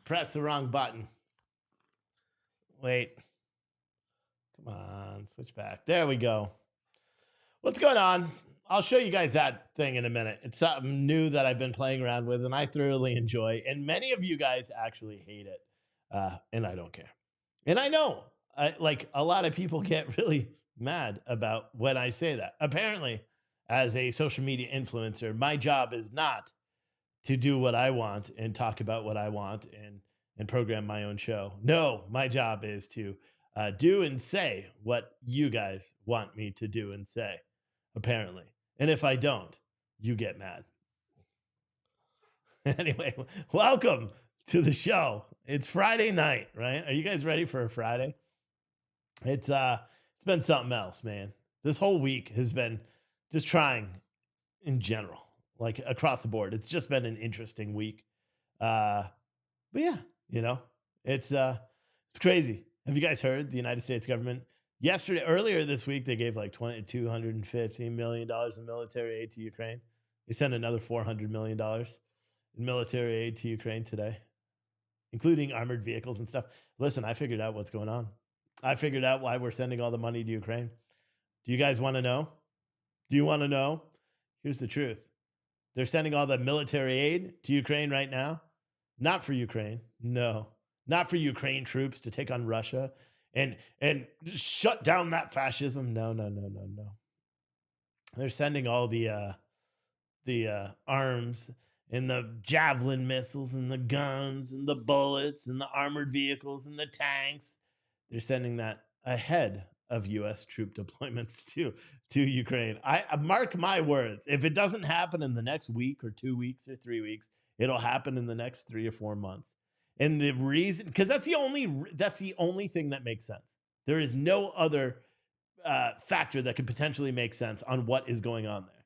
Press the wrong button. Wait. Come on, switch back. There we go. What's going on? I'll show you guys that thing in a minute. It's something new that I've been playing around with and I thoroughly enjoy. And many of you guys actually hate it. And I don't care. And I know, like a lot of people get really mad about when I say that. Apparently, as a social media influencer, my job is not to do what I want and talk about what I want and program my own show. No, my job is to do and say what you guys want me to do and say, apparently. And if I don't, you get mad. Anyway, welcome to the show. It's Friday night, right? Are you guys ready for a Friday? It's been something else, man. This whole week has been just trying in general, like across the board. It's just been an interesting week. But yeah, it's crazy. Have you guys heard the United States government earlier this week, they gave like $215 million in military aid to Ukraine. They sent another $400 million in military aid to Ukraine today, including armored vehicles and stuff. Listen, I figured out what's going on. I figured out why we're sending all the money to Ukraine. Do you guys want to know? Do you want to know? Here's the truth. They're sending all the military aid to Ukraine right now. Not for Ukraine. No, not for Ukraine troops to take on Russia and shut down that fascism. No. They're sending all the arms and the javelin missiles and the guns and the bullets and the armored vehicles and the tanks. They're sending that ahead of U.S. troop deployments to Ukraine. I mark my words. If it doesn't happen in the next week or 2 weeks or 3 weeks, it'll happen in the next 3 or 4 months. And the reason, because that's the only thing that makes sense. There is no other factor that could potentially make sense on what is going on there,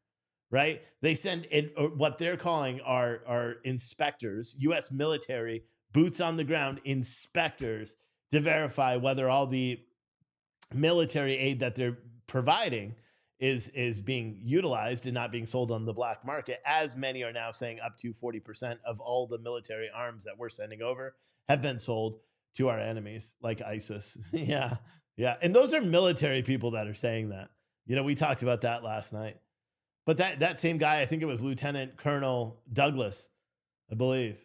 right? They send what they're calling are inspectors, U.S. military boots on the ground inspectors to verify whether all the military aid that they're providing is being utilized and not being sold on the black market, as many are now saying up to 40% of all the military arms that we're sending over have been sold to our enemies like ISIS. Yeah. And those are military people that are saying that. We talked about that last night. But that same guy, I think it was Lieutenant Colonel Douglas, I believe,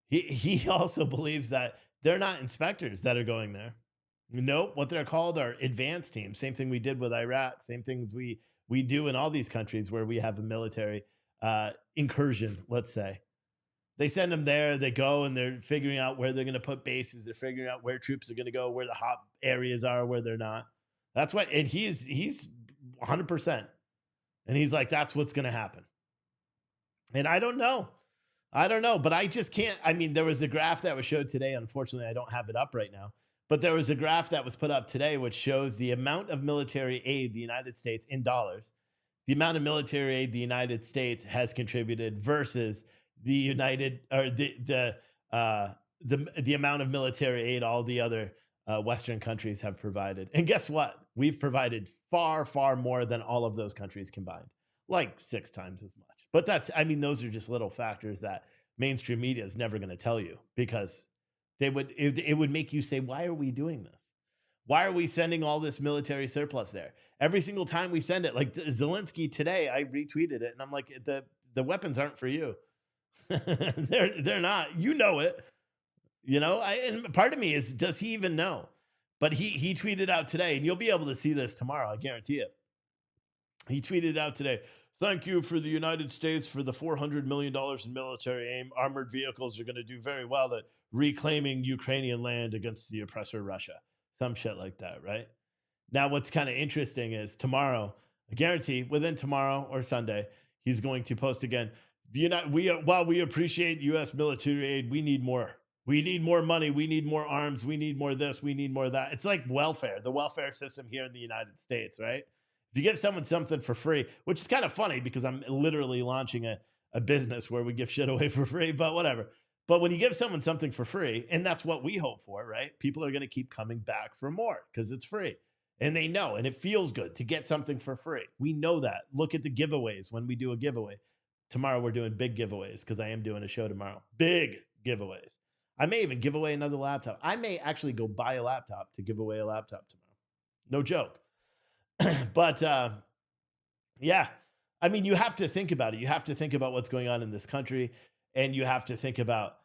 he also believes that they're not inspectors that are going there. Nope. What they're called are advance teams. Same thing we did with Iraq. Same things we do in all these countries where we have a military incursion, let's say. They send them there. They go and they're figuring out where they're going to put bases. They're figuring out where troops are going to go, where the hot areas are, where they're not. That's what, and he's 100%. And he's like, that's what's going to happen. And I don't know, but I just can't. I mean, there was a graph that was showed today. Unfortunately, I don't have it up right now. But there was a graph that was put up today, which shows the amount of military aid the United States in dollars, the amount of military aid the United States has contributed versus the amount of military aid all the other Western countries have provided. And guess what? We've provided far, far more than all of those countries combined, like 6 times as much. But those are just little factors that mainstream media is never going to tell you, because it would make you say, why are we doing this? Why are we sending all this military surplus there? Every single time we send it, like Zelensky today, I retweeted it and I'm like, the weapons aren't for you. they're not, it, and part of me is, does he even know? But he tweeted out today, and you'll be able to see this tomorrow. I guarantee it. He tweeted out today, thank you for the United States for the $400 million in military aid. Armored vehicles are going to do very well at reclaiming Ukrainian land against the oppressor Russia. Some shit like that, right? Now, what's kind of interesting is tomorrow, I guarantee within tomorrow or Sunday, he's going to post again. While we appreciate U.S. military aid, we need more. We need more money. We need more arms. We need more this. We need more that. It's like welfare, the welfare system here in the United States, right? If you give someone something for free, which is kind of funny because I'm literally launching a business where we give shit away for free, but whatever. But when you give someone something for free, and that's what we hope for, right? People are going to keep coming back for more because it's free. And they know, and it feels good to get something for free. We know that. Look at the giveaways when we do a giveaway. Tomorrow we're doing big giveaways because I am doing a show tomorrow. Big giveaways. I may even give away another laptop. I may actually go buy a laptop to give away a laptop tomorrow. No joke. But yeah, I mean, you have to think about it. You have to think about what's going on in this country, and you have to think about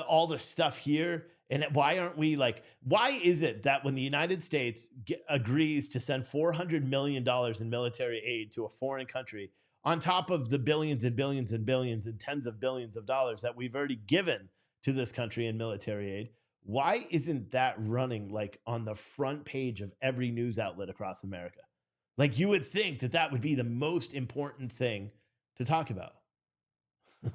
all the stuff here. And why aren't we like, why is it that when the United States agrees to send $400 million in military aid to a foreign country, on top of the billions and billions and billions and tens of billions of dollars that we've already given to this country in military aid, why isn't that running like on the front page of every news outlet across America? Like you would think that that would be the most important thing to talk about.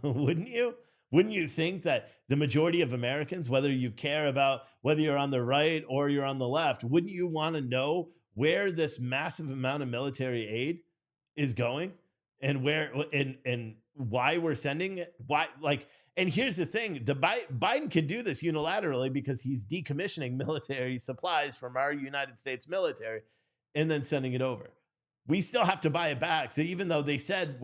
Wouldn't you? Wouldn't you think that the majority of Americans, whether you care about whether you're on the right or you're on the left, wouldn't you want to know where this massive amount of military aid is going and where and why we're sending it? Why like and here's the thing, the Biden can do this unilaterally because he's decommissioning military supplies from our United States military and then sending it over. We still have to buy it back. So even though they said,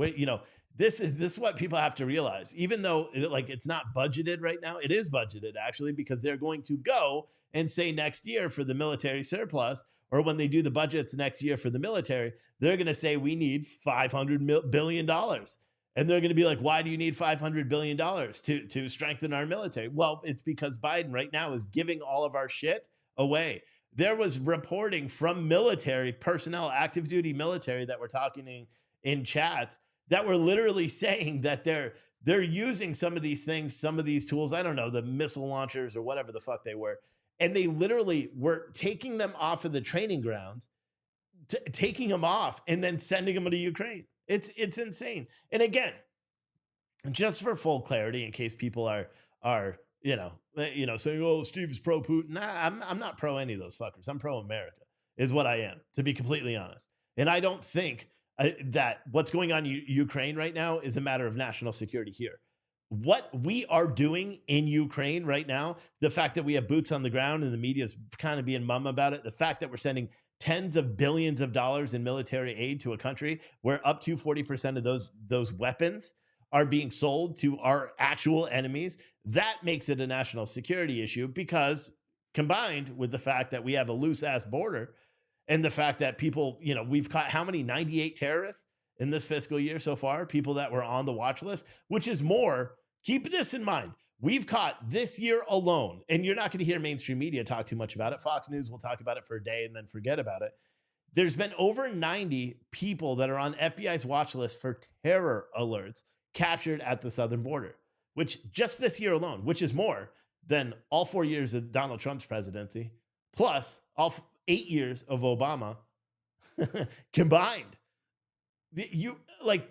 this is what people have to realize. Even though like it's not budgeted right now, it is budgeted actually because they're going to go and say next year for the military surplus, or when they do the budgets next year for the military, they're going to say we need $500 billion. And they're going to be like, why do you need $500 billion to strengthen our military? Well, it's because Biden right now is giving all of our shit away. There was reporting from military personnel, active duty military that were talking in chats that were literally saying that they're using some of these things, some of these tools, I don't know, the missile launchers or whatever the fuck they were. And they literally were taking them off of the training grounds, taking them off and then sending them to Ukraine. It's insane. And again, just for full clarity, in case people are saying, "Oh, Steve is pro Putin." Nah, I'm not pro any of those fuckers. I'm pro America, is what I am, to be completely honest. And I don't think that what's going on in Ukraine right now is a matter of national security here. What we are doing in Ukraine right now, the fact that we have boots on the ground and the media is kind of being mum about it, the fact that we're sending tens of billions of dollars in military aid to a country where up to 40% of those weapons are being sold to our actual enemies, that makes it a national security issue, because combined with the fact that we have a loose ass border and the fact that people, we've caught how many 98 terrorists in this fiscal year so far, people that were on the watch list, which is more. Keep this in mind. We've caught this year alone, and you're not going to hear mainstream media talk too much about it. Fox News will talk about it for a day and then forget about it. There's been over 90 people that are on FBI's watch list for terror alerts captured at the southern border, which just this year alone, which is more than all 4 years of Donald Trump's presidency, plus all 8 years of Obama combined.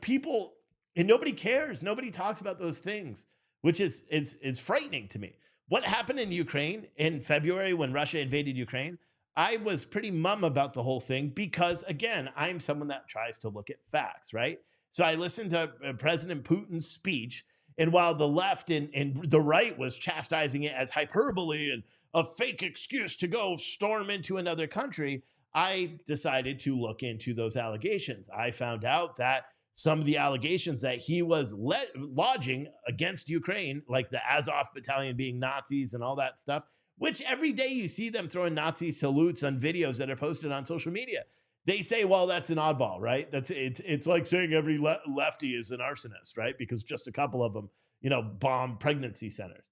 People, and nobody cares. Nobody talks about those things, which is frightening to me. What happened in Ukraine in February when Russia invaded Ukraine? I was pretty mum about the whole thing because, again, I'm someone that tries to look at facts, right? So I listened to President Putin's speech, and while the left and the right was chastising it as hyperbole and a fake excuse to go storm into another country, I decided to look into those allegations. I found out that some of the allegations that he was lodging against Ukraine, like the Azov battalion being Nazis and all that stuff, which every day you see them throwing Nazi salutes on videos that are posted on social media. They say, well, that's an oddball, right? It's like saying every lefty is an arsonist, right? Because just a couple of them, bomb pregnancy centers.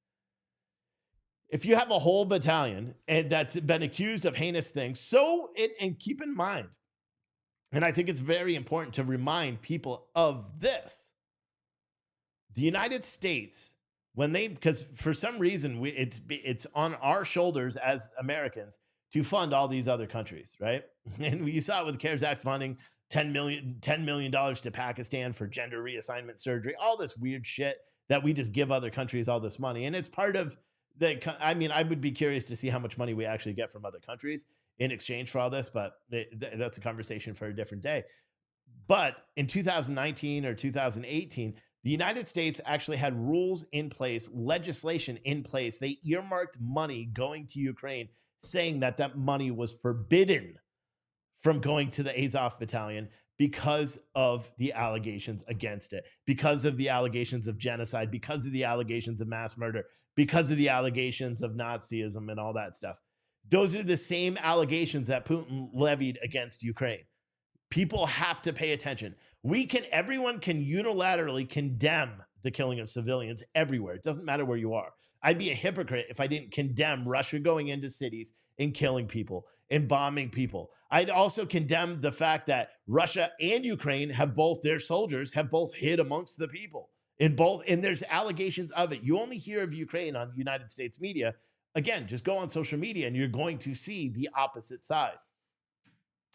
If you have a whole battalion and that's been accused of heinous things, and keep in mind, and I think it's very important to remind people of this. The United States, because for some reason it's on our shoulders as Americans to fund all these other countries, right? And you saw it with the CARES Act funding, $10 million to Pakistan for gender reassignment surgery, all this weird shit that we just give other countries all this money. And it's part of I would be curious to see how much money we actually get from other countries in exchange for all this, but that's a conversation for a different day. But in 2019 or 2018, the United States actually had rules in place, legislation in place. They earmarked money going to Ukraine, saying that money was forbidden from going to the Azov battalion because of the allegations against it, because of the allegations of genocide, because of the allegations of mass murder, because of the allegations of Nazism and all that stuff. Those are the same allegations that Putin levied against Ukraine. People have to pay attention. Everyone can unilaterally condemn the killing of civilians everywhere. It doesn't matter where you are. I'd be a hypocrite if I didn't condemn Russia going into cities and killing people and bombing people. I'd also condemn the fact that Russia and Ukraine have both, their soldiers have both hid amongst the people in both, and there's allegations of it. You only hear of Ukraine on United States media. Again, just go on social media and you're going to see the opposite side.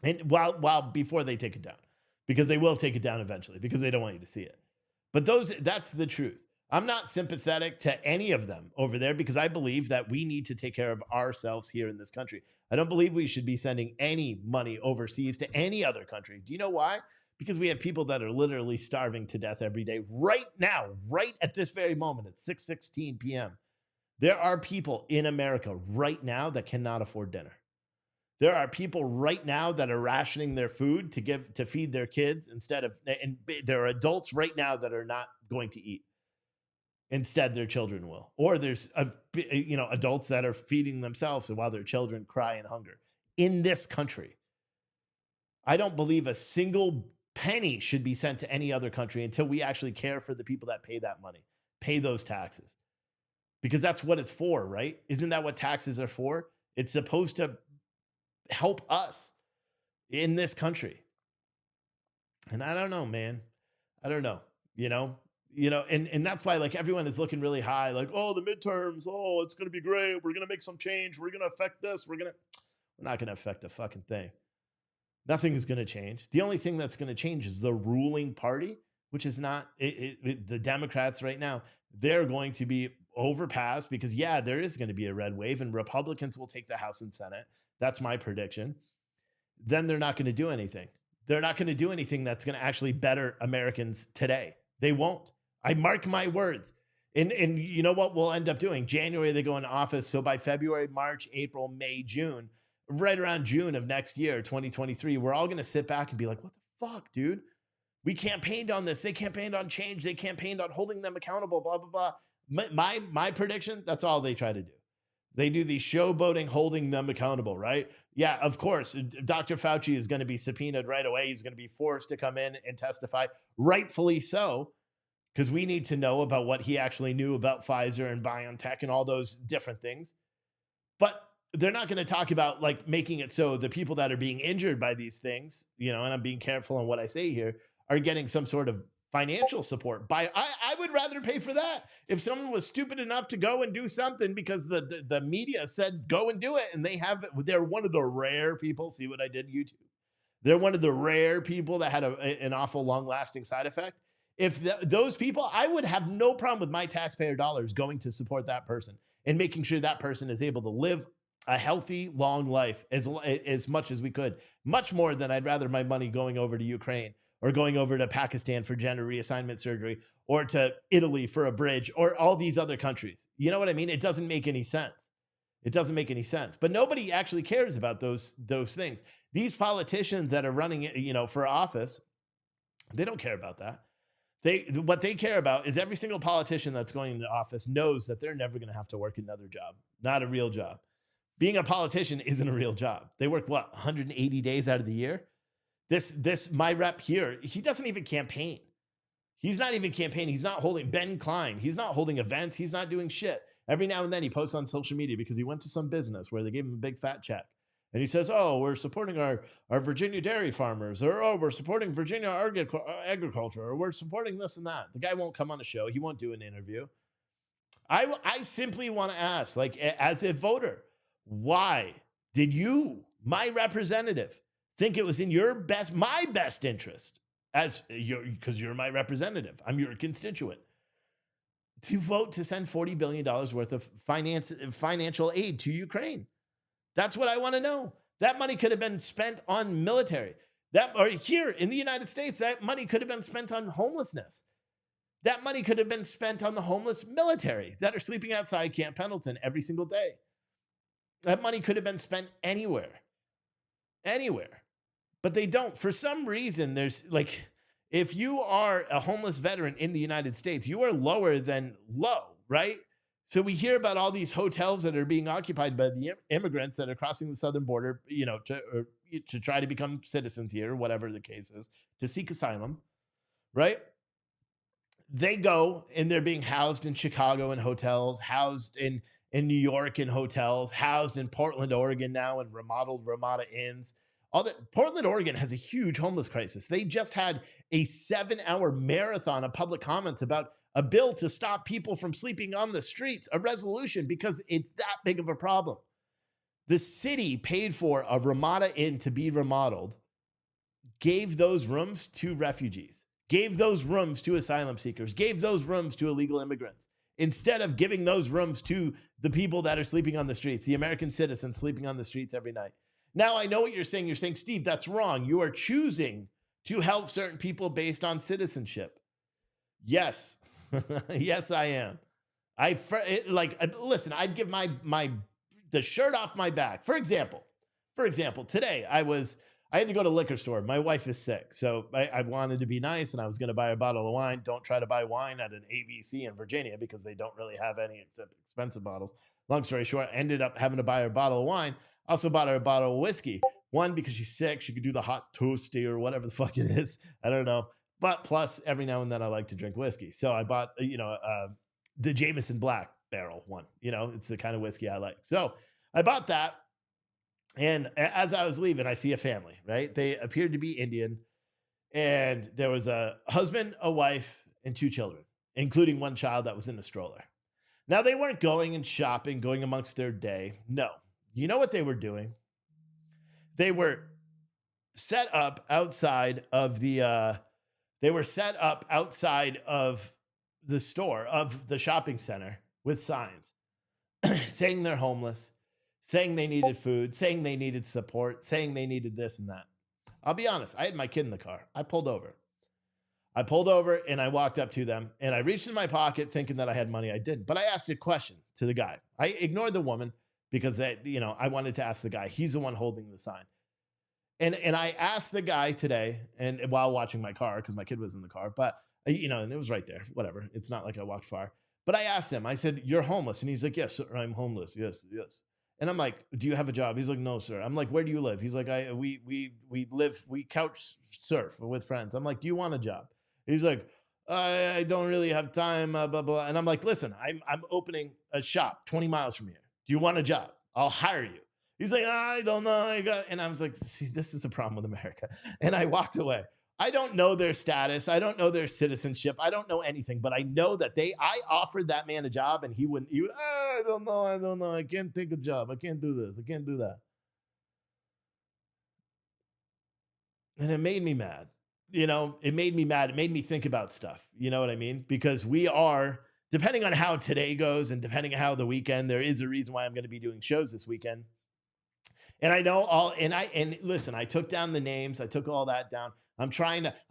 And while before they take it down, because they will take it down eventually, because they don't want you to see it. But that's the truth. I'm not sympathetic to any of them over there because I believe that we need to take care of ourselves here in this country. I don't believe we should be sending any money overseas to any other country. Do you know why? Because we have people that are literally starving to death every day right now, right at this very moment at 6:16 p.m. There are people in America right now that cannot afford dinner. There are people right now that are rationing their food to feed their kids instead of, and there are adults right now that are not going to eat. Instead, their children will. Or there's adults that are feeding themselves while their children cry in hunger in this country. I don't believe a single penny should be sent to any other country until we actually care for the people that pay that money, pay those taxes, because that's what it's for, right? Isn't that what taxes are for? It's supposed to help us in this country. And I don't know, man. I don't know, and that's why like everyone is looking really high, like, oh, the midterms, oh, it's going to be great. We're going to make some change. We're going to affect this. We're not going to affect a fucking thing. Nothing is going to change. The only thing that's going to change is the ruling party, which is not the Democrats right now. They're going to be overpassed because, yeah, there is going to be a red wave and Republicans will take the House and Senate. That's my prediction. Then they're not going to do anything. They're not going to do anything that's going to actually better Americans today. They won't. I mark my words. And you know what we'll end up doing? January, they go into office. So by February, March, April, May, June, right around June of next year, 2023, we're all going to sit back and be like, what the fuck, dude? We campaigned on this. They campaigned on change. They campaigned on holding them accountable, blah, blah, blah. My prediction, that's all they try to do. They do the showboating, holding them accountable, right? Yeah, of course. Dr. Fauci is going to be subpoenaed right away. He's going to be forced to come in and testify, rightfully so, because we need to know about what he actually knew about Pfizer and BioNTech and all those different things. But they're not going to talk about like making it so the people that are being injured by these things, and I'm being careful on what I say here, are getting some sort of financial support. I would rather pay for that. If someone was stupid enough to go and do something because the media said go and do it, and they're one of the rare people. See what I did, YouTube? They're one of the rare people that had an awful long-lasting side effect. If those people, I would have no problem with my taxpayer dollars going to support that person and making sure that person is able to live a healthy, long life as much as we could. Much more than I'd rather my money going over to Ukraine or going over to Pakistan for gender reassignment surgery, or to Italy for a bridge, or all these other countries. You know what I mean? It doesn't make any sense. It doesn't make any sense. But nobody actually cares about those things. These politicians that are running, for office, they don't care about that. What they care about is every single politician that's going into office knows that they're never going to have to work another job, not a real job. Being a politician isn't a real job. They work 180 days out of the year? My rep here, he doesn't even campaign. He's not even campaigning. He's not holding Ben Klein. He's not holding events. He's not doing shit. Every now and then he posts on social media because he went to some business where they gave him a big fat check. And he says, oh, we're supporting our Virginia dairy farmers, or, oh, we're supporting Virginia agriculture, or we're supporting this and that. The guy won't come on a show. He won't do an interview. I simply want to ask, like, as a voter, why did you, my representative, think it was in my best interest, because you're my representative, I'm your constituent, to vote to send $40 billion worth of financial aid to Ukraine? That's what I want to know. That money could have been spent on military. Or here in the United States, that money could have been spent on homelessness. That money could have been spent on the homeless military that are sleeping outside Camp Pendleton every single day. That money could have been spent anywhere. but they don't. For some reason, there's like, if you are a homeless veteran in the United States, you are lower than low, right? So we hear about all these hotels that are being occupied by the immigrants that are crossing the southern border, to try to become citizens here, whatever the case is, to seek asylum, right? They go and they're being housed in Chicago in hotels, housed in New York in hotels, housed in Portland, Oregon now in remodeled Ramada Inns. All that Portland, Oregon has a huge homeless crisis. They just had a 7-hour marathon of public comments about a bill to stop people from sleeping on the streets, a resolution because it's that big of a problem. The city paid for a Ramada Inn to be remodeled, gave those rooms to refugees, gave those rooms to asylum seekers, gave those rooms to illegal immigrants, instead of giving those rooms to the people that are sleeping on the streets, the American citizens sleeping on the streets every night. Now, I know what you're saying. You're saying, Steve, that's wrong. You are choosing to help certain people based on citizenship. Yes. Yes, I am. Listen, I'd give the shirt off my back. For example, today I had to go to a liquor store. My wife is sick. So I wanted to be nice and I was going to buy a bottle of wine. Don't try to buy wine at an ABC in Virginia because they don't really have any except expensive bottles. Long story short, I ended up having to buy her a bottle of wine. Also bought her a bottle of whiskey. One, because she's sick. She could do the hot toasty or whatever the fuck it is. I don't know. But plus, every now and then I like to drink whiskey. So I bought, the Jameson Black Barrel one. It's the kind of whiskey I like. So I bought that. And as I was leaving, I see a family, right? They appeared to be Indian. And there was a husband, a wife, and 2 children, including one child that was in a stroller. Now, they weren't going and shopping, going amongst their day. No. You know what they were doing? They were set up outside of the store, of the shopping center, with signs saying they're homeless, saying they needed food, saying they needed support, saying they needed this and that. I'll be honest, I had my kid in the car. I pulled over and I walked up to them and I reached in my pocket thinking that I had money. I didn't, but I asked a question to the guy. I ignored the woman because I wanted to ask the guy. He's the one holding the sign. And I asked the guy today, and while watching my car, because my kid was in the car, but and it was right there, whatever. It's not like I walked far. But I asked him, I said, "You're homeless?" And he's like, "Yes, sir, I'm homeless. Yes, yes." And I'm like, "Do you have a job?" He's like, "No, sir." I'm like, "Where do you live?" He's like, we couch surf with friends." I'm like, "Do you want a job?" He's like, I don't really have time, blah, blah. And I'm like, "Listen, I'm opening a shop 20 miles from here. Do you want a job? I'll hire you." He's like, "I don't know." And I was like, "See, this is a problem with America." And I walked away. I don't know their status. I don't know their citizenship. I don't know anything, but I know that I offered that man a job and I don't know. I can't take a job. I can't do this. I can't do that. And it made me mad. It made me mad. It made me think about stuff. You know what I mean? Because depending on how today goes and depending on how the weekend, there is a reason why I'm going to be doing shows this weekend. And I know and listen, I took down the names. I took all that down. I'm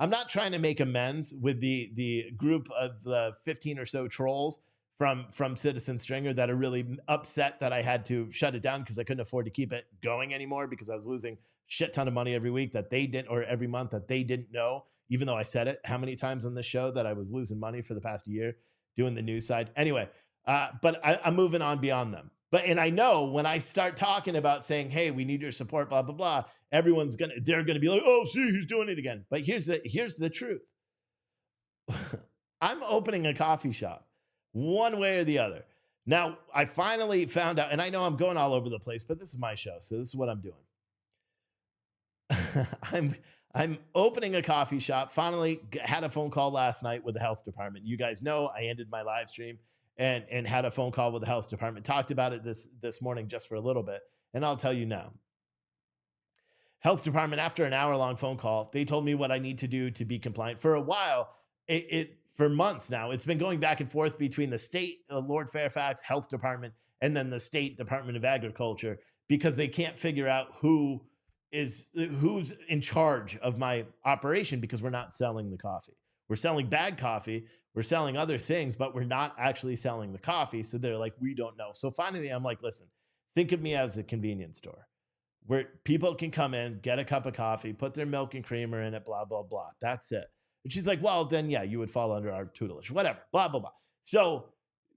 not trying to make amends with the group of the 15 or so trolls from Citizen Stringer that are really upset that I had to shut it down because I couldn't afford to keep it going anymore because I was losing shit ton of money every week that they didn't, or every month that they didn't know, even though I said it how many times on this show that I was losing money for the past year doing the news side. Anyway, but I'm moving on beyond them. And I know when I start talking about saying, "Hey, we need your support," blah, blah, blah, they're gonna be like, "Oh, see, he's doing it again." But here's the truth. I'm opening a coffee shop one way or the other. Now, I finally found out, and I know I'm going all over the place, but this is my show, so this is what I'm doing. I'm opening a coffee shop. Finally had a phone call last night with the health department. You guys know I ended my live stream and had a phone call with the health department. Talked about it this morning just for a little bit, and I'll tell you now. Health department, after an hour-long phone call, they told me what I need to do to be compliant. For a while, for months now, it's been going back and forth between the state, Lord Fairfax Health Department, and then the state Department of Agriculture, because they can't figure out who's in charge of my operation, because we're not selling the coffee. We're selling bad coffee. We're selling other things, but we're not actually selling the coffee. So they're like, "We don't know." So finally, I'm like, "Listen, think of me as a convenience store. where people can come in, get a cup of coffee, put their milk and creamer in it, blah, blah, blah. That's it. And she's like, well, then, yeah, you would fall under our tutelage, whatever, blah, blah, blah. So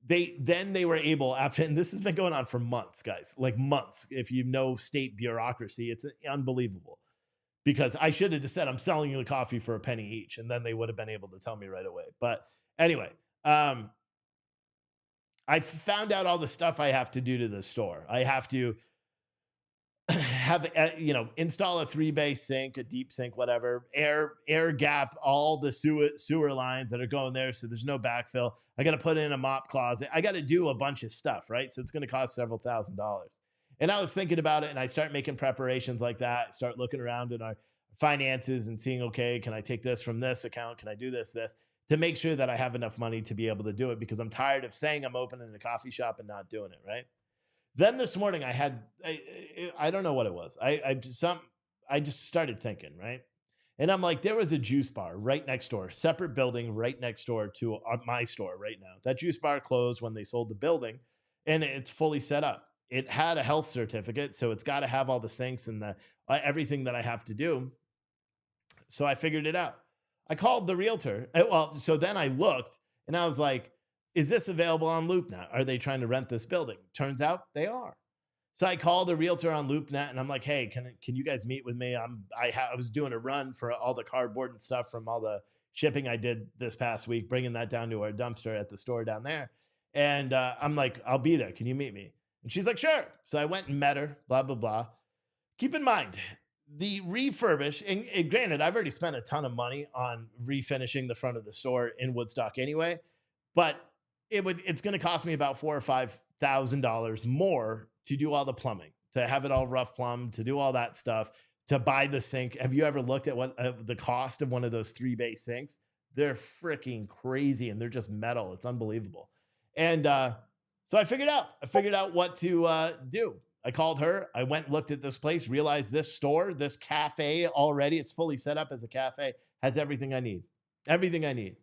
they were able after, and this has been going on for months, guys, like months. If you know state bureaucracy, it's unbelievable. Because I should have just said, I'm selling you the coffee for a penny each. And then they would have been able to tell me right away. But anyway, I found out all the stuff I have to do to the store. I have to have, install a 3-bay sink, a deep sink, whatever, air gap all the sewer lines that are going there. So there's no backfill. I got to put in a mop closet. I got to do a bunch of stuff, right? So it's going to cost several $1,000s. And I was thinking about it, and I start making preparations like that, start looking around in our finances and seeing, okay, can I take this from this account? Can I do this, to make sure that I have enough money to be able to do it, because I'm tired of saying I'm opening a coffee shop and not doing it, right? Then this morning I don't know what it was. I just started thinking, right? And I'm like, there was a juice bar right next door, separate building right next door to my store right now. That juice bar closed when they sold the building, and it's fully set up. It had a health certificate, so it's got to have all the sinks and the everything that I have to do. So I figured it out. I called the realtor. Well, so then I looked and I was like, is this available on LoopNet? Are they trying to rent this building? Turns out they are. So I called the realtor on LoopNet and I'm like, hey, can you guys meet with me? I was doing a run for all the cardboard and stuff from all the shipping I did this past week, bringing that down to our dumpster at the store down there. And I'm like, I'll be there. Can you meet me? And she's like, sure. So I went and met her, blah, blah, blah. Keep in mind, the refurbish, and granted, I've already spent a ton of money on refinishing the front of the store in Woodstock anyway, but it's going to cost me about $4,000 or $5,000 more to do all the plumbing, to have it all rough plumbed, to do all that stuff, to buy the sink. Have you ever looked at what the cost of one of those 3-bay sinks? They're freaking crazy, and they're just metal. It's unbelievable. And so I figured out what to do. I called her. I went and looked at this place, realized this store, this cafe already, it's fully set up as a cafe, has everything I need. Everything I need.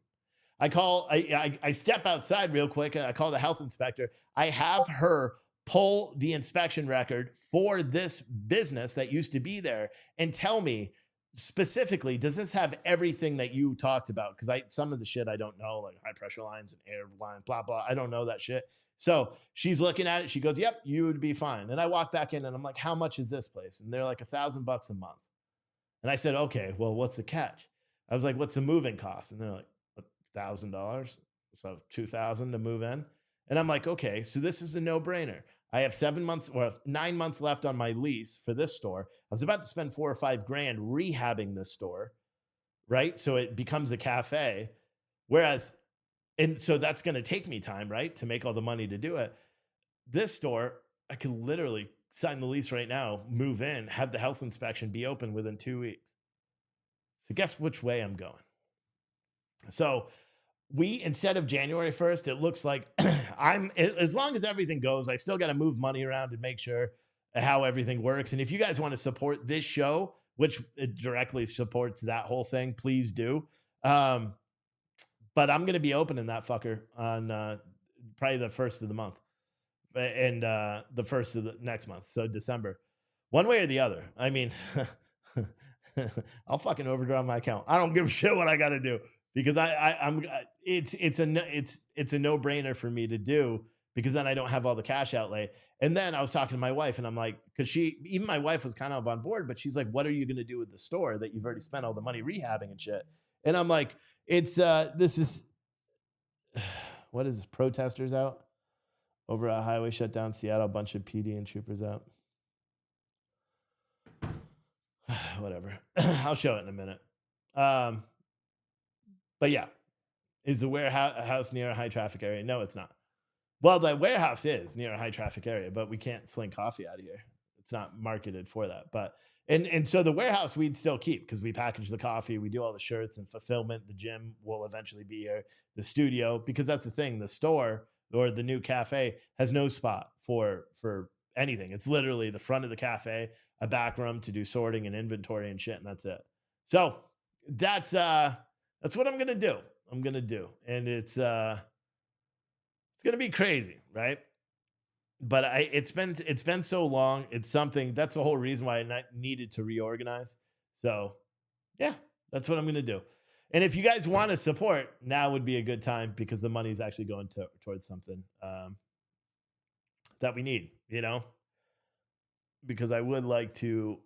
I step outside real quick and I call the health inspector. I have her pull the inspection record for this business that used to be there and tell me specifically, does this have everything that you talked about? Because some of the shit I don't know, like high pressure lines and air line, blah, blah. I don't know that shit. So she's looking at it. She goes, yep, you would be fine. And I walk back in and I'm like, how much is this place? And they're like $1,000 a month. And I said, okay, well, what's the catch? I was like, what's the moving cost? And they're like, $1,000. So 2,000 to move in. And I'm like, okay, so this is a no brainer. I have 9 months left on my lease for this store. I was about to spend $4 or $5 grand rehabbing this store, right? So it becomes a cafe. And so that's going to take me time, right? To make all the money to do it. This store, I could literally sign the lease right now, move in, have the health inspection, be open within 2 weeks. So guess which way I'm going. So instead of January 1st, it looks like as long as everything goes, I still got to move money around and make sure how everything works. And if you guys want to support this show, which it directly supports that whole thing, please do. But I'm going to be opening that fucker on probably the 1st of the month and the 1st of the next month. So December, one way or the other. I mean, I'll fucking overdraw my account. I don't give a shit what I got to do, because it's a no brainer for me to do, because then I don't have all the cash outlay. And then I was talking to my wife and I'm like, because even my wife was kind of on board, but she's like, what are you going to do with the store that you've already spent all the money rehabbing and shit? And I'm like, this is what is this? Protesters out over a highway shut down Seattle, a bunch of PD and troopers out. Whatever. I'll show it in a minute. But yeah, is the warehouse near a high traffic area? No, it's not. Well, the warehouse is near a high traffic area, but we can't sling coffee out of here. It's not marketed for that. But and so the warehouse we'd still keep, because we package the coffee, we do all the shirts and fulfillment. The gym will eventually be here. The studio, because that's the thing, the store or the new cafe has no spot for anything. It's literally the front of the cafe, a back room to do sorting and inventory and shit, and that's it. So that's what I'm gonna do. And it's gonna be crazy, right? but it's been so long. It's something that's the whole reason why I needed to reorganize. So yeah, that's what I'm going to do. And if you guys want to support, now would be a good time because the money is actually going towards something that we need, because I would like to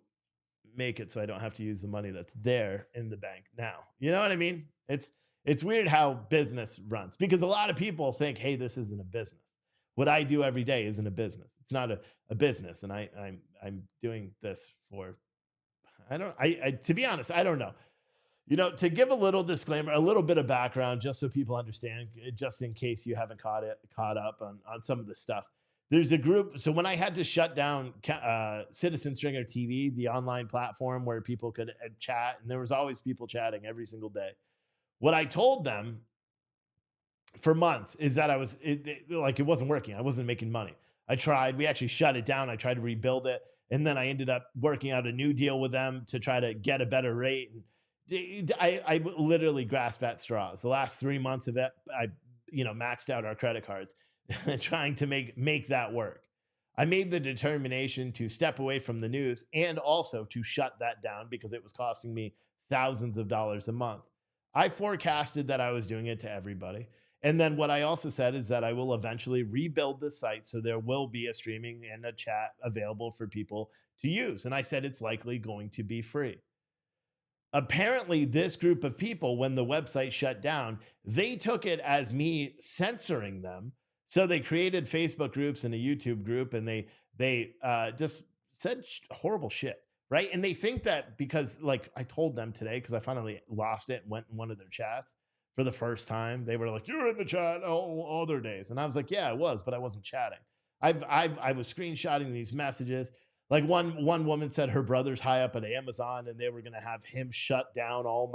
make it so I don't have to use the money that's there in the bank now. You know what I mean? It's weird how business runs because a lot of people think, hey, this isn't a business. What I do every day isn't a business. It's not a business. And I'm doing this for I to be honest, I don't know. To give a little disclaimer, a little bit of background, just so people understand, just in case you haven't caught up on some of the stuff. There's a group. So when I had to shut down Citizen Stringer TV, the online platform where people could chat, and there was always people chatting every single day. What I told them for months is that it wasn't working. I wasn't making money. I tried. We actually shut it down. I tried to rebuild it, and then I ended up working out a new deal with them to try to get a better rate. And I literally grasped at straws. The last 3 months of it, I maxed out our credit cards, trying to make that work. I made the determination to step away from the news and also to shut that down because it was costing me thousands of dollars a month. I forecasted that I was doing it to everybody. And then what I also said is that I will eventually rebuild the site so there will be a streaming and a chat available for people to use. And I said it's likely going to be free. Apparently, this group of people, when the website shut down, they took it as me censoring them. So they created Facebook groups and a YouTube group, and they just said horrible shit, right? And they think that because, like, I told them today, because I finally lost it and went in one of their chats for the first time. They were like, "You're in the chat all other days," and I was like, "Yeah, I was, but I wasn't chatting. I was screenshotting these messages." Like one woman said her brother's high up at Amazon and they were going to have him shut down all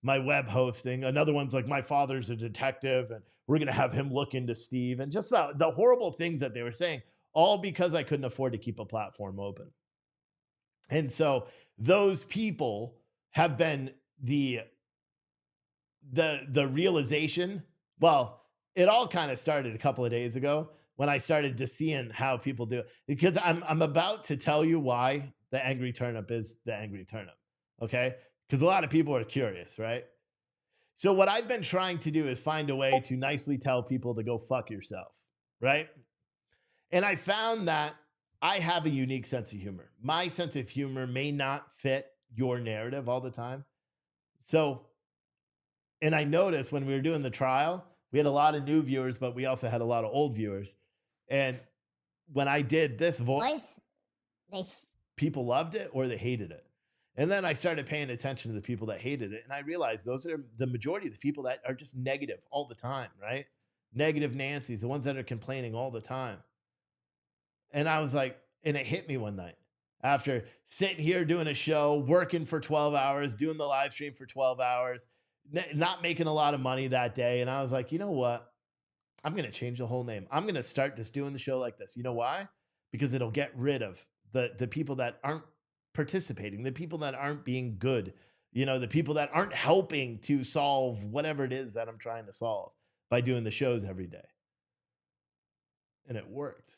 my web hosting. Another one's like, my father's a detective and we're going to have him look into Steve. And just the horrible things that they were saying, all because I couldn't afford to keep a platform open. And so those people have been the realization. Well, it all kind of started a couple of days ago when I started to seeing how people do it, because I'm about to tell you why the angry turnip is the angry turnip. Okay. Because a lot of people are curious, right? So what I've been trying to do is find a way to nicely tell people to go fuck yourself. Right. And I found that I have a unique sense of humor. My sense of humor may not fit your narrative all the time. So, and I noticed when we were doing the trial, we had a lot of new viewers, but we also had a lot of old viewers. And when I did this voice, people loved it or they hated it. And then I started paying attention to the people that hated it. And I realized those are the majority of the people that are just negative all the time, right? Negative Nancy's, the ones that are complaining all the time. And I was like, and it hit me one night after sitting here doing a show, working for 12 hours, doing the live stream for 12 hours, not making a lot of money that day. And I was like, you know what? I'm going to change the whole name. I'm going to start just doing the show like this. You know why? Because it'll get rid of the people that aren't participating, the people that aren't being good, the people that aren't helping to solve whatever it is that I'm trying to solve by doing the shows every day. And it worked.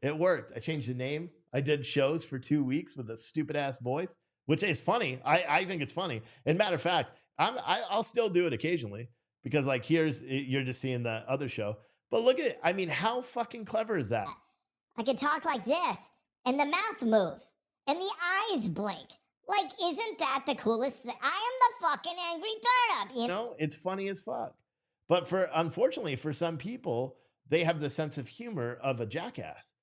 It worked. I changed the name. I did shows for 2 weeks with a stupid ass voice, which is funny. I think it's funny. And matter of fact, I'll still do it occasionally. Because like you're just seeing the other show. But look at it. I mean, how fucking clever is that? I can talk like this, and the mouth moves, and the eyes blink. Like, isn't that the coolest thing? I am the fucking angry turnip. It's funny as fuck. But unfortunately, for some people, they have the sense of humor of a jackass.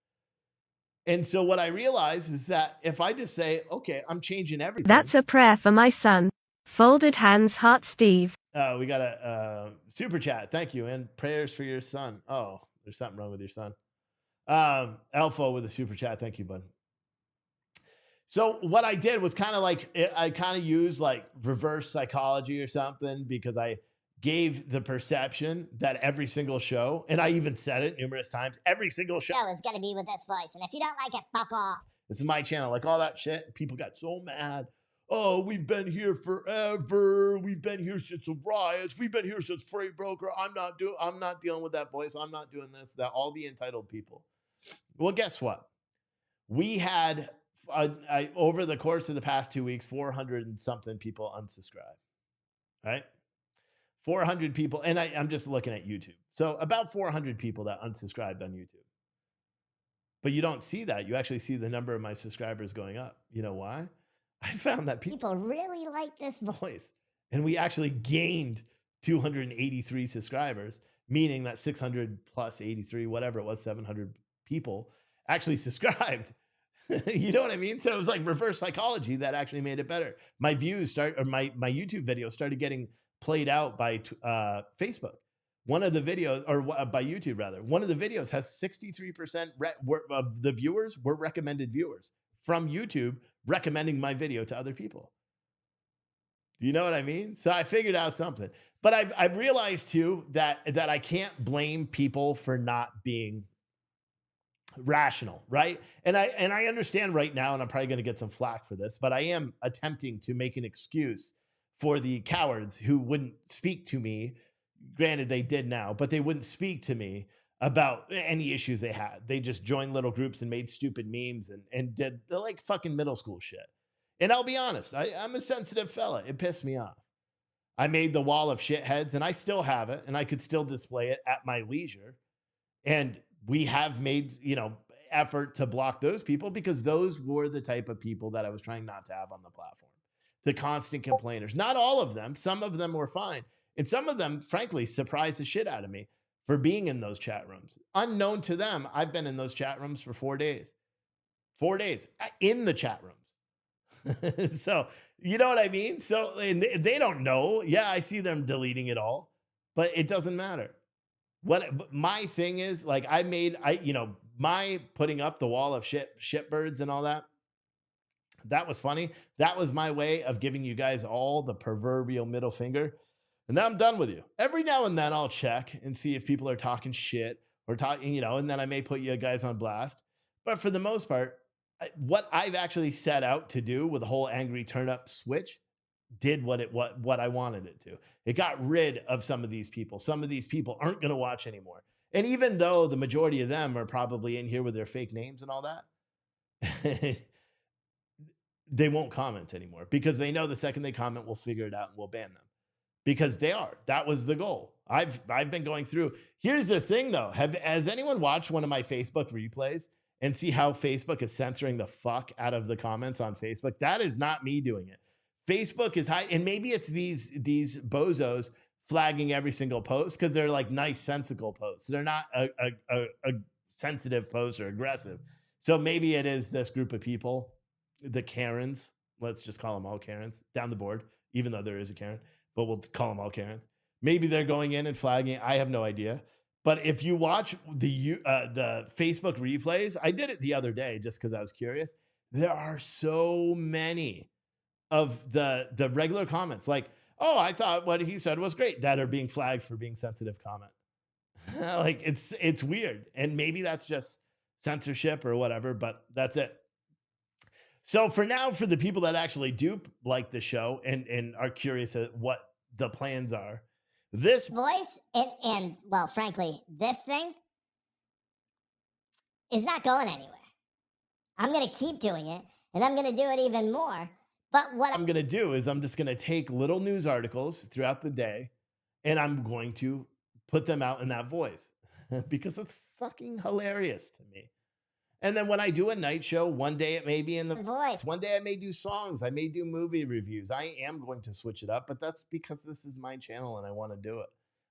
And so what I realized is that if I just say, okay, I'm changing everything. That's a prayer for my son. Folded hands, heart, Steve. We got a super chat. Thank you. And prayers for your son. Oh, there's something wrong with your son. Alpha with a super chat. Thank you, bud. So what I did was kind of like, I kind of used like reverse psychology or something, because I gave the perception that every single show, and I even said it numerous times, every single show is going to be with this voice. And if you don't like it, fuck off. This is my channel, like all that shit. People got so mad. oh, we've been here forever. We've been here since the riots. We've been here since freight broker. I'm not dealing with that voice. I'm not doing this, that, all the entitled people. Well, guess what? We had over the course of the past 2 weeks, 400 and something people unsubscribe, right? 400 people. And I'm just looking at YouTube. So about 400 people that unsubscribed on YouTube. But you don't see that. You actually see the number of my subscribers going up. You know why? I found that People really like this voice. And we actually gained 283 subscribers, meaning that 600 plus 83, whatever it was, 700 people actually subscribed. You know what I mean? So it was like reverse psychology that actually made it better. My views my YouTube videos started getting played out by Facebook. One of the videos, or by YouTube rather, one of the videos has 63% of the viewers were recommended viewers from YouTube recommending my video to other people. Do you know what I mean? So I figured out something. But I've realized too that I can't blame people for not being rational, right? And I understand right now, and I'm probably going to get some flack for this, but I am attempting to make an excuse for the cowards who wouldn't speak to me. Granted, they did now, but they wouldn't speak to me about any issues they had. They just joined little groups and made stupid memes and did the like fucking middle school shit. And I'll be honest, I'm a sensitive fella. It pissed me off. I made the wall of shitheads, and I still have it, and I could still display it at my leisure. And we have made, effort to block those people because those were the type of people that I was trying not to have on the platform. The constant complainers. Not all of them. Some of them were fine. And some of them, frankly, surprised the shit out of me for being in those chat rooms. Unknown to them, I've been in those chat rooms for 4 days. 4 days in the chat rooms. So, you know what I mean? So they don't know. Yeah, I see them deleting it all, but it doesn't matter. What my thing is, like, my putting up the wall of shitbirds and all that, that was funny. That was my way of giving you guys all the proverbial middle finger. And now I'm done with you. Every now and then I'll check and see if people are talking shit or talking, and then I may put you guys on blast. But for the most part, what I've actually set out to do with the whole angry turn up switch did what I wanted it to. It got rid of some of these people. Some of these people aren't going to watch anymore. And even though the majority of them are probably in here with their fake names and all that, they won't comment anymore because they know the second they comment, we'll figure it out and we'll ban them. Because that was the goal. I've been going through. Here's the thing though. Has anyone watched one of my Facebook replays and see how Facebook is censoring the fuck out of the comments on Facebook? That is not me doing it. Facebook is high, and maybe it's these bozos flagging every single post because they're like nice, sensical posts. They're not a sensitive post or aggressive. So maybe it is this group of people, the Karens. Let's just call them all Karens down the board, even though there is a Karen. But we'll call them all Karens. Maybe they're going in and flagging. I have no idea. But if you watch the Facebook replays, I did it the other day just because I was curious. There are so many of the regular comments like, oh, I thought what he said was great, that are being flagged for being sensitive comment. Like it's weird. And maybe that's just censorship or whatever, but that's it. So for now, for the people that actually do like the show and are curious at what the plans are, this voice and well, frankly, this thing is not going anywhere. I'm going to keep doing it, and I'm going to do it even more. But what I'm going to do is I'm just going to take little news articles throughout the day, and I'm going to put them out in that voice because it's fucking hilarious to me. And then when I do a night show, one day it may be in the voice. One day I may do songs. I may do movie reviews. I am going to switch it up, but that's because this is my channel and I want to do it.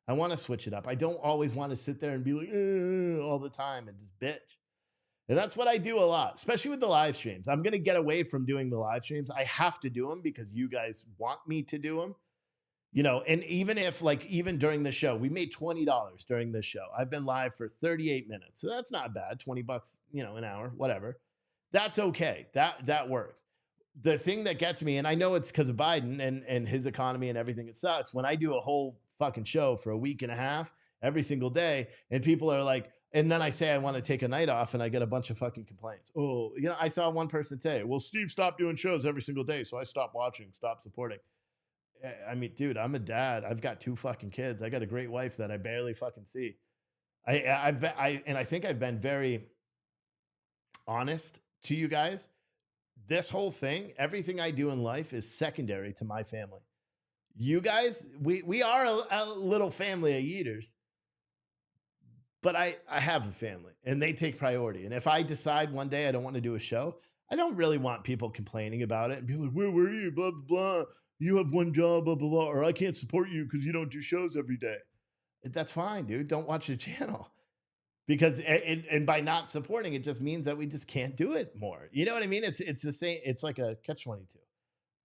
I want to switch it up. I don't always want to sit there and be like, all the time and just bitch. And that's what I do a lot, especially with the live streams. I'm going to get away from doing the live streams. I have to do them because you guys want me to do them. And even if even during the show, we made $20 during this show. I've been live for 38 minutes. So that's not bad. $20, an hour, whatever. That's okay. That works. The thing that gets me, and I know it's because of Biden and his economy and everything, it sucks. When I do a whole fucking show for a week and a half, every single day, and people are like, And then I say I want to take a night off and I get a bunch of fucking complaints. Oh, I saw one person say, well, Steve stopped doing shows every single day. So I stopped watching, stopped supporting. I mean, dude, I'm a dad. I've got 2 fucking kids. I got a great wife that I barely fucking see. I think I've been very honest to you guys. This whole thing, everything I do in life is secondary to my family. You guys, we are a little family of eaters, but I have a family and they take priority. And if I decide one day I don't want to do a show, I don't really want people complaining about it and be like, where were you? Blah, blah, blah. You have one job, blah, blah, blah. Or I can't support you because you don't do shows every day. That's fine, dude. Don't watch the channel. Because and by not supporting it just means that we just can't do it more. You know what I mean? It's the same. It's like a catch-22.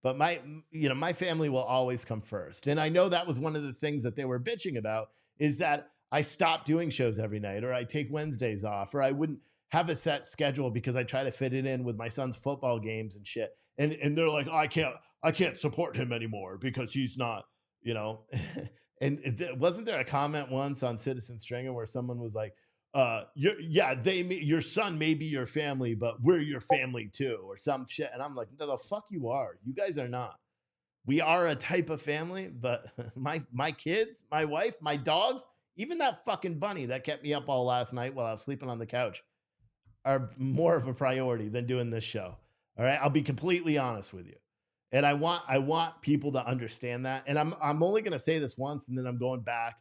But my family will always come first. And I know that was one of the things that they were bitching about is that I stopped doing shows every night, or I take Wednesdays off, or I wouldn't have a set schedule because I try to fit it in with my son's football games and shit. And they're like, oh, I can't support him anymore because he's not, and wasn't there a comment once on Citizen Stringer where someone was like, your son may be your family, but we're your family too, or some shit. And I'm like, no, the fuck you are. You guys are not. We are a type of family, but my kids, my wife, my dogs, even that fucking bunny that kept me up all last night while I was sleeping on the couch are more of a priority than doing this show. All right. I'll be completely honest with you. And I want people to understand that. And I'm only going to say this once, and then I'm going back,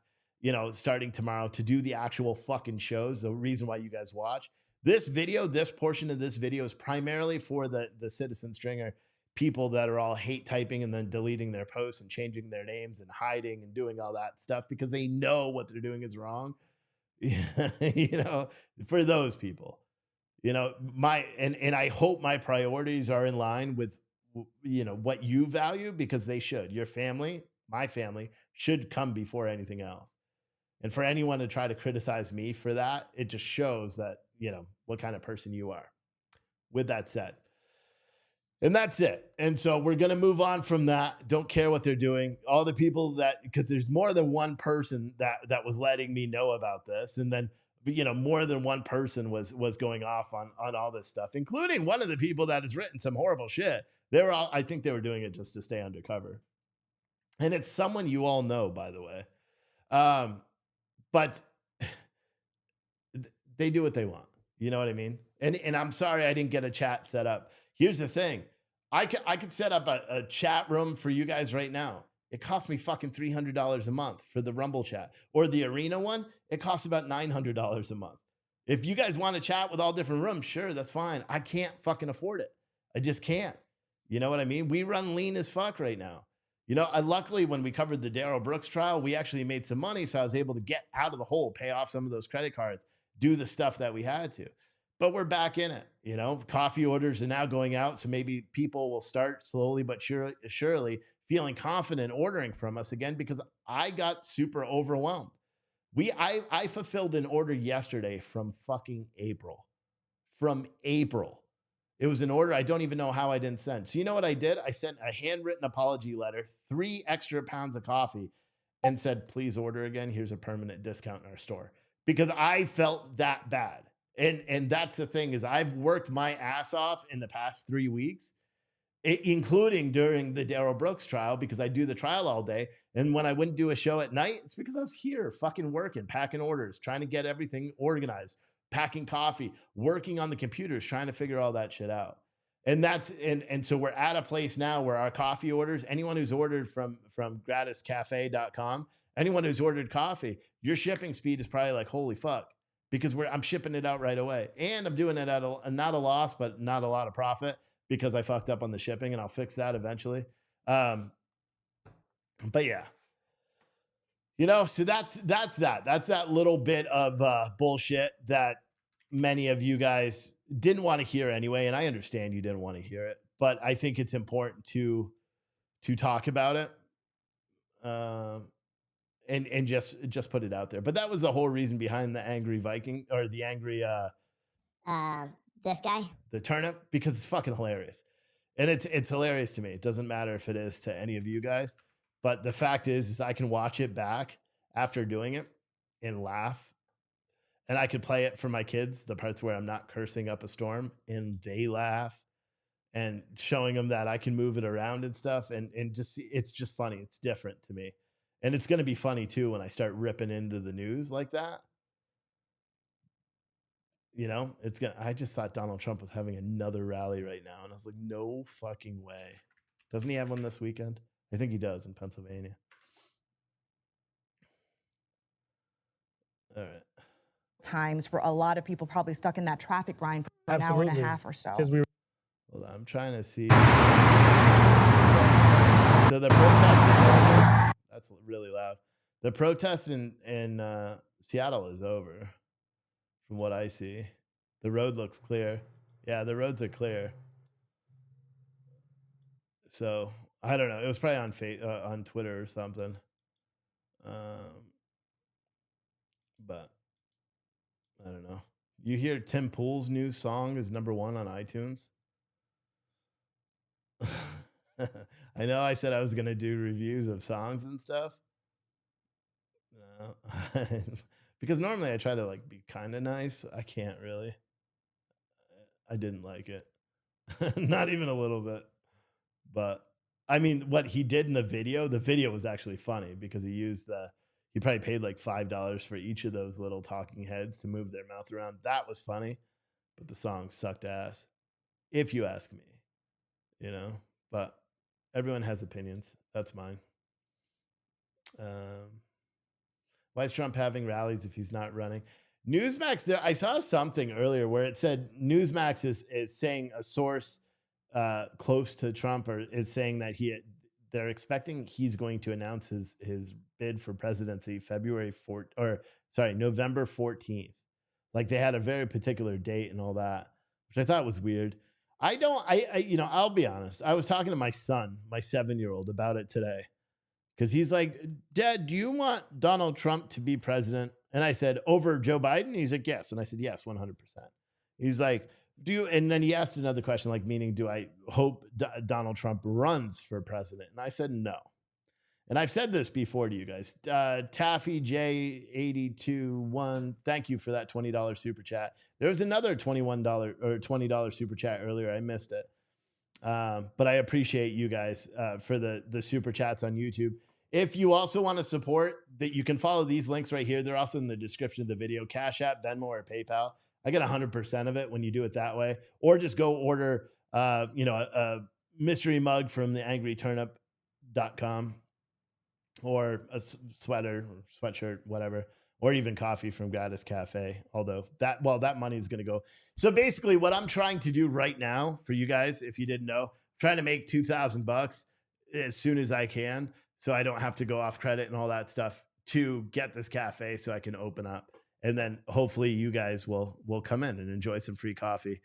starting tomorrow to do the actual fucking shows. The reason why you guys watch this video, this portion of this video is primarily for the Citizen Stringer people that are all hate typing and then deleting their posts and changing their names and hiding and doing all that stuff because they know what they're doing is wrong. For those people, and I hope my priorities are in line with, what you value, because they should. Your family, my family, should come before anything else. And for anyone to try to criticize me for that, it just shows that, what kind of person you are. With that said, and that's it. And so we're going to move on from that. Don't care what they're doing. All the people because there's more than one person that was letting me know about this. And then, more than one person was going off on all this stuff, including one of the people that has written some horrible shit. I think they were doing it just to stay undercover. And it's someone you all know, by the way. But they do what they want. You know what I mean? And I'm sorry I didn't get a chat set up. Here's the thing. I could set up a chat room for you guys right now. It costs me fucking $300 a month for the Rumble chat. Or the Arena one, it costs about $900 a month. If you guys want to chat with all different rooms, sure, that's fine. I can't fucking afford it. I just can't. You know what I mean? We run lean as fuck right now. Luckily, when we covered the Darryl Brooks trial, we actually made some money. So I was able to get out of the hole, pay off some of those credit cards, do the stuff that we had to. But we're back in it. Coffee orders are now going out. So maybe people will start slowly but surely feeling confident ordering from us again, because I got super overwhelmed. I fulfilled an order yesterday from fucking April. From April. It was an order I don't even know how I didn't send. So you know what I did? I sent a handwritten apology letter, 3 extra pounds of coffee, and said, please order again. Here's a permanent discount in our store. Because I felt that bad. And that's the thing, is I've worked my ass off in the past 3 weeks, including during the Darryl Brooks trial, because I do the trial all day. And when I wouldn't do a show at night, it's because I was here fucking working, packing orders, trying to get everything organized, packing coffee, working on the computers, trying to figure all that shit out. And so we're at a place now where our coffee orders, anyone who's ordered from gratiscafe.com, anyone who's ordered coffee, your shipping speed is probably like, holy fuck, because I'm shipping it out right away. And I'm doing it at not a loss, but not a lot of profit, because I fucked up on the shipping, and I'll fix that eventually. But yeah, so that's that little bit of bullshit that many of you guys didn't want to hear anyway. And I understand you didn't want to hear it, but I think it's important to talk about it. And just put it out there. But that was the whole reason behind the angry Viking, or the angry this guy, the turnip, because it's fucking hilarious. And it's hilarious to me. It doesn't matter if it is to any of you guys, but the fact is I can watch it back after doing it and laugh And I could play it for my kids, the parts where I'm not cursing up a storm, and they laugh, and showing them that I can move it around and stuff. And just see, it's just funny. It's different to me. And it's going to be funny too when I start ripping into the news like that. You know, I just thought Donald Trump was having another rally right now. And I was like, no fucking way. Doesn't he have one this weekend? I think he does in Pennsylvania. All right. Times for a lot of people probably stuck in that traffic grind for an hour and a half or so. Hold on, I'm trying to see. So the protest, that's really loud. The protest in Seattle is over, from what I see. The road looks clear. Yeah, the roads are clear. So I don't know. It was probably on Twitter or something. But I don't know. You hear Tim Pool's new song is #1 on iTunes. I know I said I was going to do reviews of songs and stuff. No. Because normally I try to like be kind of nice. I can't really. I didn't like it. Not even a little bit. But I mean, what he did in the video was actually funny because he probably paid like $5 for each of those little talking heads to move their mouth around. That was funny, but the song sucked ass, if you ask me, you know, but everyone has opinions. That's mine. Why is Trump having rallies if he's not running? Newsmax, I saw something earlier where it said Newsmax is saying a source close to Trump is saying that they're expecting he's going to announce his bid for presidency November 14th. Like they had a very particular date and all that, which I thought was weird. I'll be honest. I was talking to my son, my 7-year-old, about it today. Because he's like, Dad, do you want Donald Trump to be president? And I said, over Joe Biden? He's like, yes. And I said, yes, 100%. He's like, and then he asked another question, like, meaning, do I hope Donald Trump runs for president? And I said, no. And I've said this before to you guys. Taffy J821, thank you for that $20 super chat. There was another $21 or $20 super chat earlier. I missed it. But I appreciate you guys for the super chats on YouTube. If you also want to support, that you can follow these links right here. They're also in the description of the video. Cash App, Venmo, or PayPal. I get 100% of it when you do it that way. Or just go order a mystery mug from theangryturnip.com, or a sweater or sweatshirt, whatever, or even coffee from Gratis Cafe. Although that money is going to go. So basically what I'm trying to do right now for you guys, if you didn't know, trying to make $2,000 as soon as I can, so I don't have to go off credit and all that stuff to get this cafe so I can open up. And then hopefully you guys will come in and enjoy some free coffee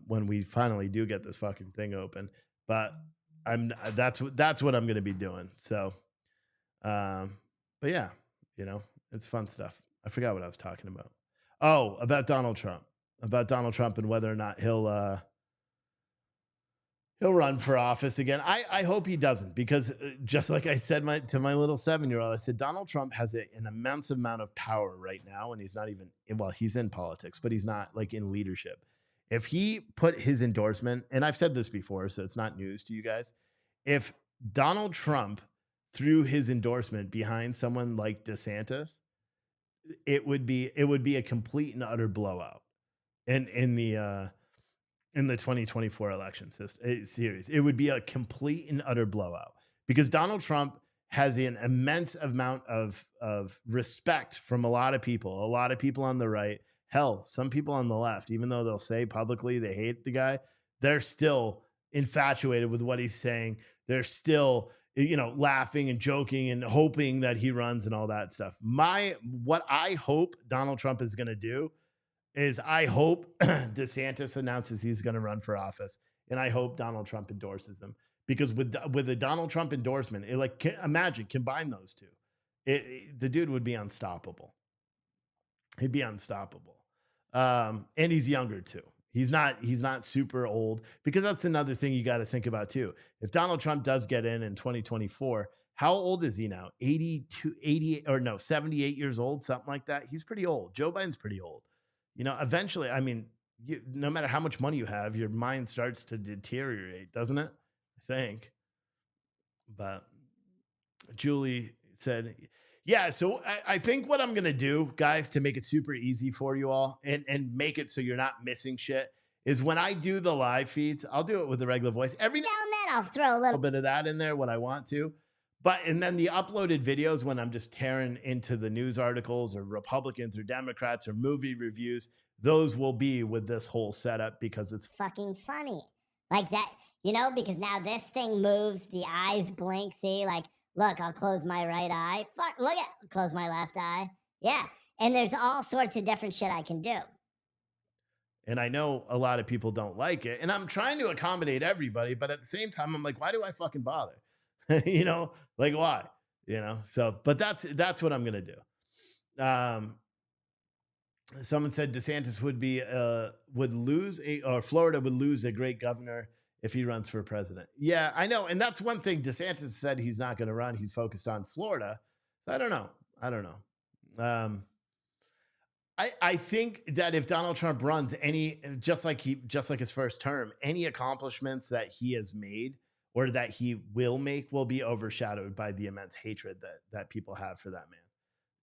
when we finally do get this fucking thing open. But that's what I'm going to be doing. So, but yeah, it's fun stuff. I forgot what I was talking about. Oh, about Donald Trump and whether or not he'll run for office again. I hope he doesn't, because just like I said to my little 7-year-old, I said, Donald Trump has an immense amount of power right now. And he's not even, he's in politics, but he's not like in leadership. If he put his endorsement, and I've said this before, so it's not news to you guys. If Donald Trump threw his endorsement behind someone like DeSantis, it would be a complete and utter blowout in the 2024 election series. It would be a complete and utter blowout, because Donald Trump has an immense amount of respect from a lot of people on the right. Hell, some people on the left, even though they'll say publicly they hate the guy, they're still infatuated with what he's saying. They're still, laughing and joking and hoping that he runs and all that stuff. What I hope Donald Trump is going to do is, I hope DeSantis announces he's going to run for office, and I hope Donald Trump endorses him, because with the Donald Trump endorsement, imagine, combine those two, the dude would be unstoppable. He'd be unstoppable. And he's younger too. He's not super old, because that's another thing you got to think about too. If Donald Trump does get in 2024, How old is he now? 82, 88, or no, 78 years old, something like that. He's pretty old. Joe Biden's pretty old. Eventually, I mean, no matter how much money you have, your mind starts to deteriorate, doesn't it? I think. But Julie said, yeah, so I think what I'm going to do, guys, to make it super easy for you all and make it so you're not missing shit is when I do the live feeds, I'll do it with the regular voice. Every now and then I'll throw a little bit of that in there when I want to. And then the uploaded videos when I'm just tearing into the news articles or Republicans or Democrats or movie reviews, those will be with this whole setup because it's fucking funny. Like that, because now this thing moves, the eyes blink, see? Like, look, I'll close my right eye. Fuck, look at, close my left eye. Yeah. And there's all sorts of different shit I can do. And I know a lot of people don't like it. And I'm trying to accommodate everybody. But at the same time, I'm like, why do I fucking bother? Like why? So, but that's what I'm going to do. Someone said DeSantis or Florida would lose a great governor if he runs for president. Yeah, I know. And that's one thing DeSantis said he's not going to run. He's focused on Florida. So I don't know. I think that if Donald Trump runs just like his first term, any accomplishments that he has made or that he will make will be overshadowed by the immense hatred that people have for that man.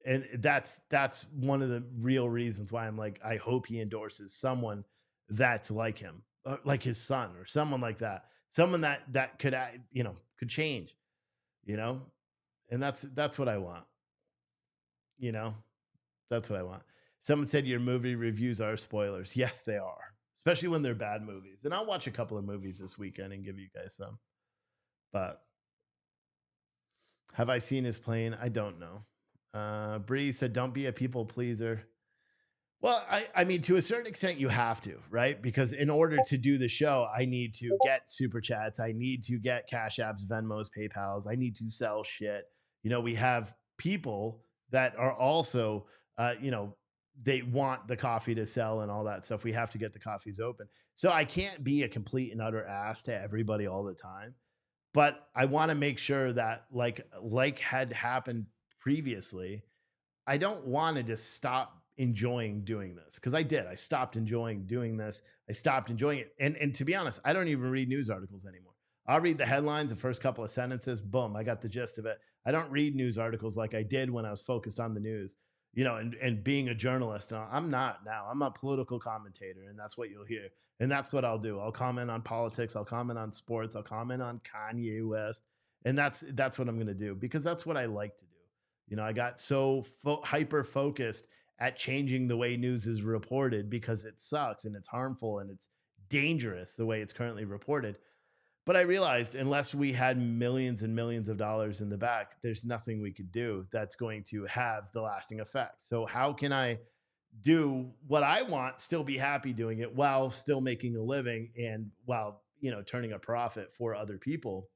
And that's one of the real reasons why I'm like, I hope he endorses someone that's like him, like his son or someone like that, someone that could, could change, and that's what I want. That's what I want. Someone said your movie reviews are spoilers. Yes, they are, especially when they're bad movies. And I'll watch a couple of movies this weekend and give you guys some. But have I seen his plane? I don't know. Bree said, don't be a people pleaser. Well, I mean, to a certain extent, you have to, right? Because in order to do the show, I need to get super chats. I need to get Cash Apps, Venmos, PayPals. I need to sell shit. We have people that are also, they want the coffee to sell and all that stuff. We have to get the coffees open. So I can't be a complete and utter ass to everybody all the time. But I want to make sure that like had happened previously, I don't want to just stop enjoying doing this because I did. I stopped enjoying doing this. I stopped enjoying it. And to be honest, I don't even read news articles anymore. I'll read the headlines, the first couple of sentences, boom, I got the gist of it. I don't read news articles like I did when I was focused on the news, and being a journalist. I'm not now. I'm a political commentator, and that's what you'll hear. And that's what I'll do. I'll comment on politics. I'll comment on sports. I'll comment on Kanye West. And that's what I'm going to do because that's what I like to do. I got so hyper focused at changing the way news is reported because it sucks and it's harmful and it's dangerous the way it's currently reported. But I realized unless we had millions and millions of dollars in the back, there's nothing we could do that's going to have the lasting effect. So how can I do what I want, still be happy doing it while still making a living and while, turning a profit for other people?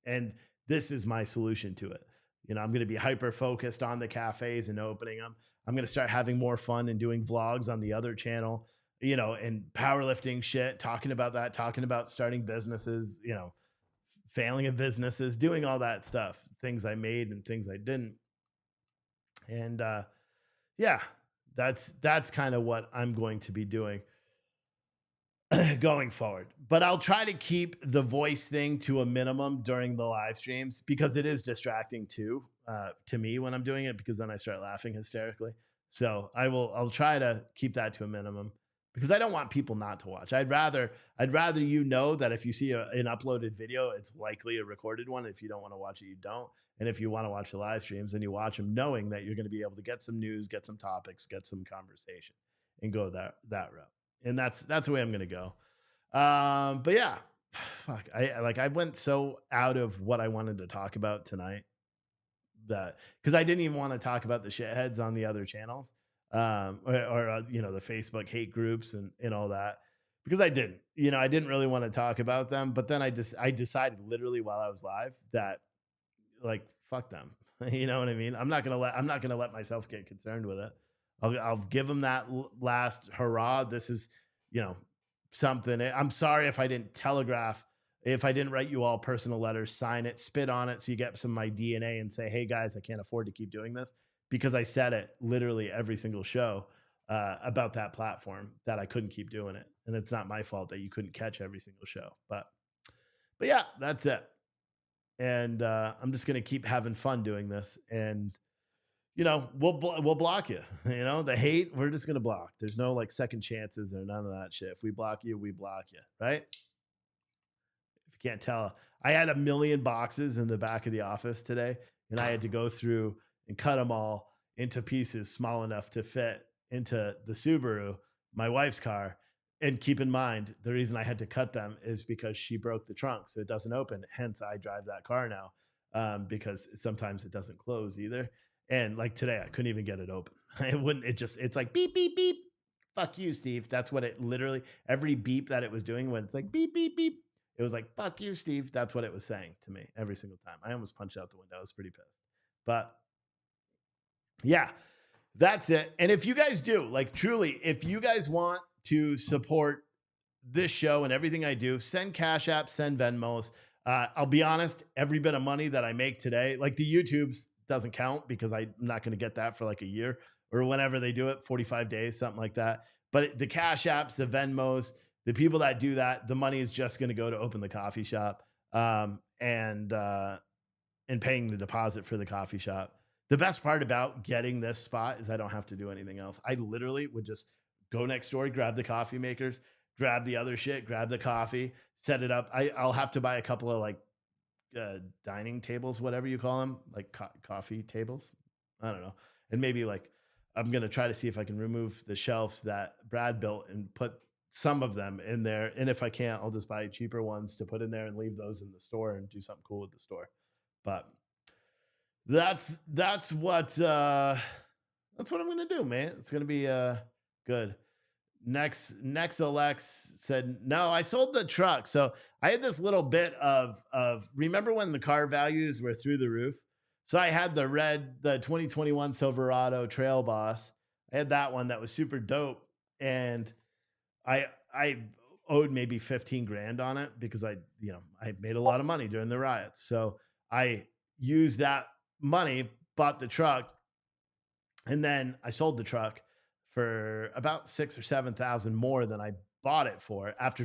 And this is my solution to it. I'm going to be hyper focused on the cafes and opening them. I'm going to start having more fun and doing vlogs on the other channel, and powerlifting shit, talking about starting businesses, failing in businesses, doing all that stuff, things I made and things I didn't. And yeah, that's kind of what I'm going to be doing going forward. But I'll try to keep the voice thing to a minimum during the live streams because it is distracting too, to me when I'm doing it, because then I start laughing hysterically. So I'll try to keep that to a minimum because I don't want people not to watch. I'd rather that if you see an uploaded video, it's likely a recorded one. If you don't want to watch it, you don't. And if you want to watch the live streams, then you watch them knowing that you're going to be able to get some news, get some topics, get some conversation, and go that route. And that's the way I'm going to go. But yeah, fuck. I went so out of what I wanted to talk about tonight that because I didn't even want to talk about the shitheads on the other channels, or the Facebook hate groups and all that, because I didn't really want to talk about them. But then I decided literally while I was live that fuck them. You know what I mean? I'm not gonna let myself get concerned with it. I'll give them that last hurrah. This is, something. I'm sorry if I didn't telegraph, if I didn't write you all personal letters, sign it, spit on it so you get some of my DNA and say, hey guys, I can't afford to keep doing this, because I said it literally every single show about that platform, that I couldn't keep doing it. And it's not my fault that you couldn't catch every single show. But yeah, that's it. And I'm just going to keep having fun doing this. And, you know, we'll block you. You know, the hate, we're just going to block. There's no like second chances or none of that shit. If we block you, we block you. Right? If you can't tell, I had 1 million boxes in the back of the office today, and I had to go through and cut them all into pieces small enough to fit into the Subaru, my wife's car. And keep in mind, the reason I had to cut them is because she broke the trunk, so it doesn't open. Hence, I drive that car now, because sometimes it doesn't close either. And like today, I couldn't even get it open. It wouldn't. It's like beep beep beep. Fuck you, Steve. That's what it literally. Every beep that it was doing when it's like beep beep beep, it was like fuck you, Steve. That's what it was saying to me every single time. I almost punched out the window. I was pretty pissed. But yeah, that's it. And if you guys do, like, truly, if you guys want to support this show and everything I do, send Cash Apps, send Venmos. I'll be honest, every bit of money that I make today, like the YouTube's doesn't count because I'm not going to get that for like a year or whenever they do it, 45 days, something like that. But the Cash Apps, the Venmos, the people that do that, the money is just going to go to open the coffee shop, and paying the deposit for the coffee shop. The best part about getting this spot is I don't have to do anything else. I literally would just go next door, grab the coffee makers, grab the other shit, grab the coffee, set it up. I'll have to buy a couple of like dining tables, whatever you call them, like coffee tables. I don't know. And maybe like I'm going to try to see if I can remove the shelves that Brad built and put some of them in there. And if I can't, I'll just buy cheaper ones to put in there and leave those in the store and do something cool with the store. But that's what I'm gonna do, man. It's gonna be good. Next Alex said, no, I sold the truck. So I had this little bit of remember when the car values were through the roof? So I had the 2021 Silverado Trail Boss. I had that one that was super dope. And I owed maybe 15 grand on it because I made a lot of money during the riots. So I used that money, bought the truck, and then I sold the truck for about 6,000 or 7,000 more than I bought it for after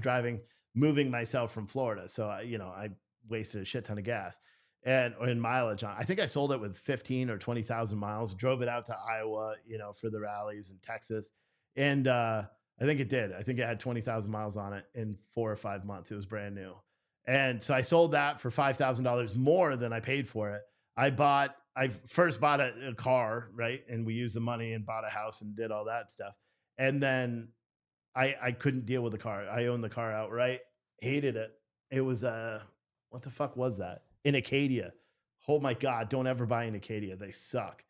moving myself from Florida. So I wasted a shit ton of gas or in mileage on. I think I sold it with 15 or 20,000 miles, drove it out to Iowa, for the rallies in Texas. And I think it did. I think it had 20,000 miles on it in 4 or 5 months. It was brand new. And so I sold that for $5,000 more than I paid for it. I first bought a car, right? And we used the money and bought a house and did all that stuff. And then I couldn't deal with the car. I owned the car outright, hated it. It was what the fuck was that? An Acadia. Oh my God, don't ever buy an Acadia. They suck.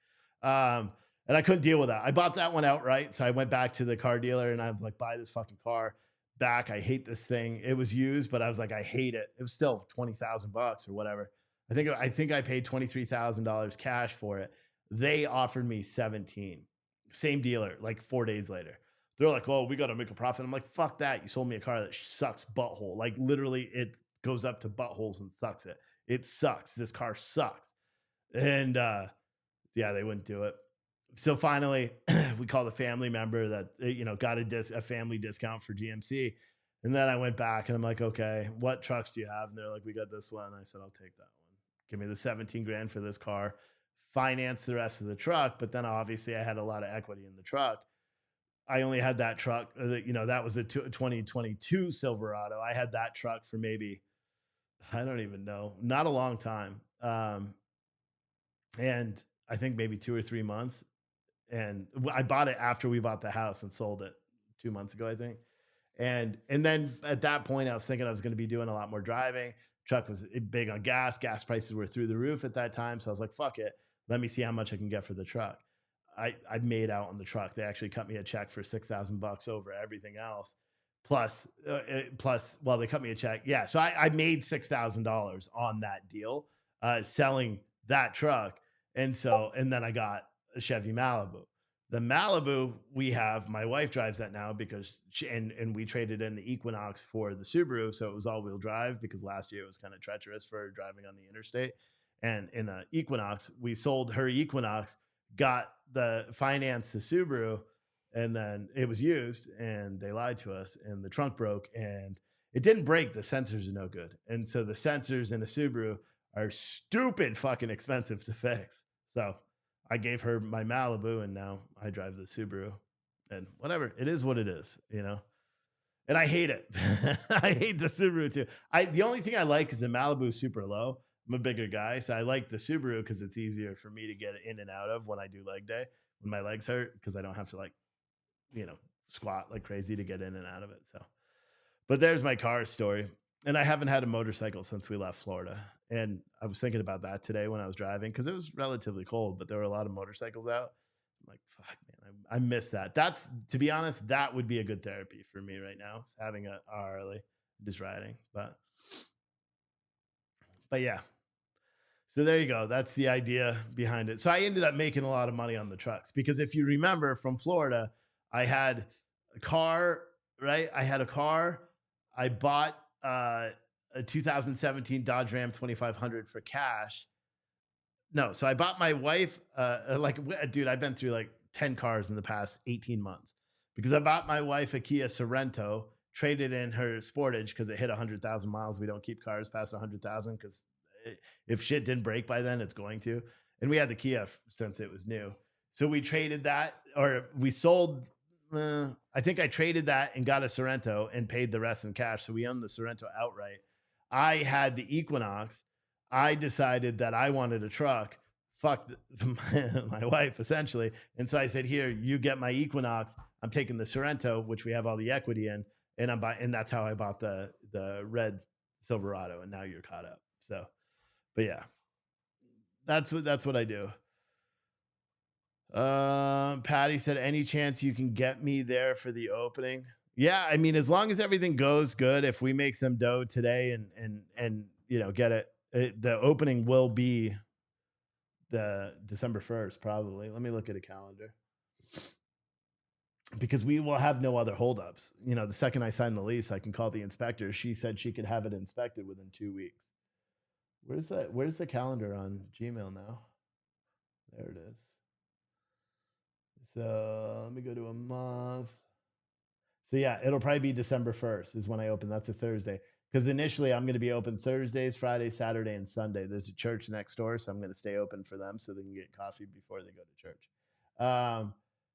And I couldn't deal with that. I bought that one outright. So I went back to the car dealer and I was like, buy this fucking car back. I hate this thing. It was used, but I was like, I hate it. It was still $20,000 or whatever. I think I paid $23,000 cash for it. They offered me 17. Same dealer, like 4 days later. They're like, oh, we got to make a profit. I'm like, fuck that. You sold me a car that sucks butthole. Like literally it goes up to buttholes and sucks it. It sucks. This car sucks. And yeah, they wouldn't do it. So finally we called a family member that, got a family discount for GMC. And then I went back and I'm like, okay, what trucks do you have? And they're like, we got this one. I said, I'll take that one. Give me the 17 grand for this car, finance the rest of the truck. But then obviously I had a lot of equity in the truck. I only had that truck, that was a 2022 Silverado. I had that truck for maybe, I don't even know, not a long time. And I think maybe 2 or 3 months. And I bought it after we bought the house and sold it 2 months ago, I think. And then at that point, I was thinking I was going to be doing a lot more driving. Truck was big on gas. Gas prices were through the roof at that time. So I was like, fuck it. Let me see how much I can get for the truck. I made out on the truck. They actually cut me a check for $6,000 over everything else. Plus, well, they cut me a check. Yeah. So I made $6,000 on that deal, selling that truck. And then I got a Chevy Malibu. The Malibu my wife drives that now because and we traded in the Equinox for the Subaru. So it was all wheel drive because last year it was kind of treacherous for driving on the interstate. And in the Equinox, we sold her Equinox, got the Subaru, and then it was used and they lied to us and the trunk broke and it didn't break. The sensors are no good. And so the sensors in a Subaru are stupid fucking expensive to fix. So I gave her my Malibu and now I drive the Subaru and whatever. It is what it is, you know? And I hate it. I hate the Subaru too. The only thing I like is the Malibu super low. I'm a bigger guy, so I like the Subaru because it's easier for me to get in and out of when I do leg day, when my legs hurt, because I don't have to squat like crazy to get in and out of it. So, but there's my car story. And I haven't had a motorcycle since we left Florida. And I was thinking about that today when I was driving because it was relatively cold, but there were a lot of motorcycles out. I'm like, fuck, man, I miss that. To be honest, that would be a good therapy for me right now, is having a Harley, just riding. But yeah. So there you go. That's the idea behind it. So I ended up making a lot of money on the trucks because if you remember from Florida, I had a car, right? I bought a 2017 Dodge Ram 2500 for cash. No, so I bought my wife, dude, I've been through like 10 cars in the past 18 months because I bought my wife a Kia Sorento, traded in her Sportage because it hit 100,000 miles. We don't keep cars past 100,000 because if shit didn't break by then, it's going to. And we had the Kia since it was new. So we traded that, or we sold. I think I traded that and got a Sorento and paid the rest in cash. So we owned the Sorento outright. I had the Equinox. I decided that I wanted a truck. Fuck my wife, essentially. And so I said, here, you get my Equinox. I'm taking the Sorento, which we have all the equity in. And and that's how I bought the red Silverado. And now you're caught up. So, but yeah, that's what I do. Patty said, any chance you can get me there for the opening? Yeah, I mean, as long as everything goes good, if we make some dough today and get it, the opening will be the December 1st, probably. Let me look at a calendar. Because we will have no other holdups. The second I sign the lease, I can call the inspector. She said she could have it inspected within 2 weeks. Where's the calendar on Gmail now? There it is. So let me go to a month. So yeah, it'll probably be December 1st is when I open. That's a Thursday. Because initially I'm going to be open Thursdays, Friday, Saturday, and Sunday. There's a church next door, so I'm going to stay open for them so they can get coffee before they go to church.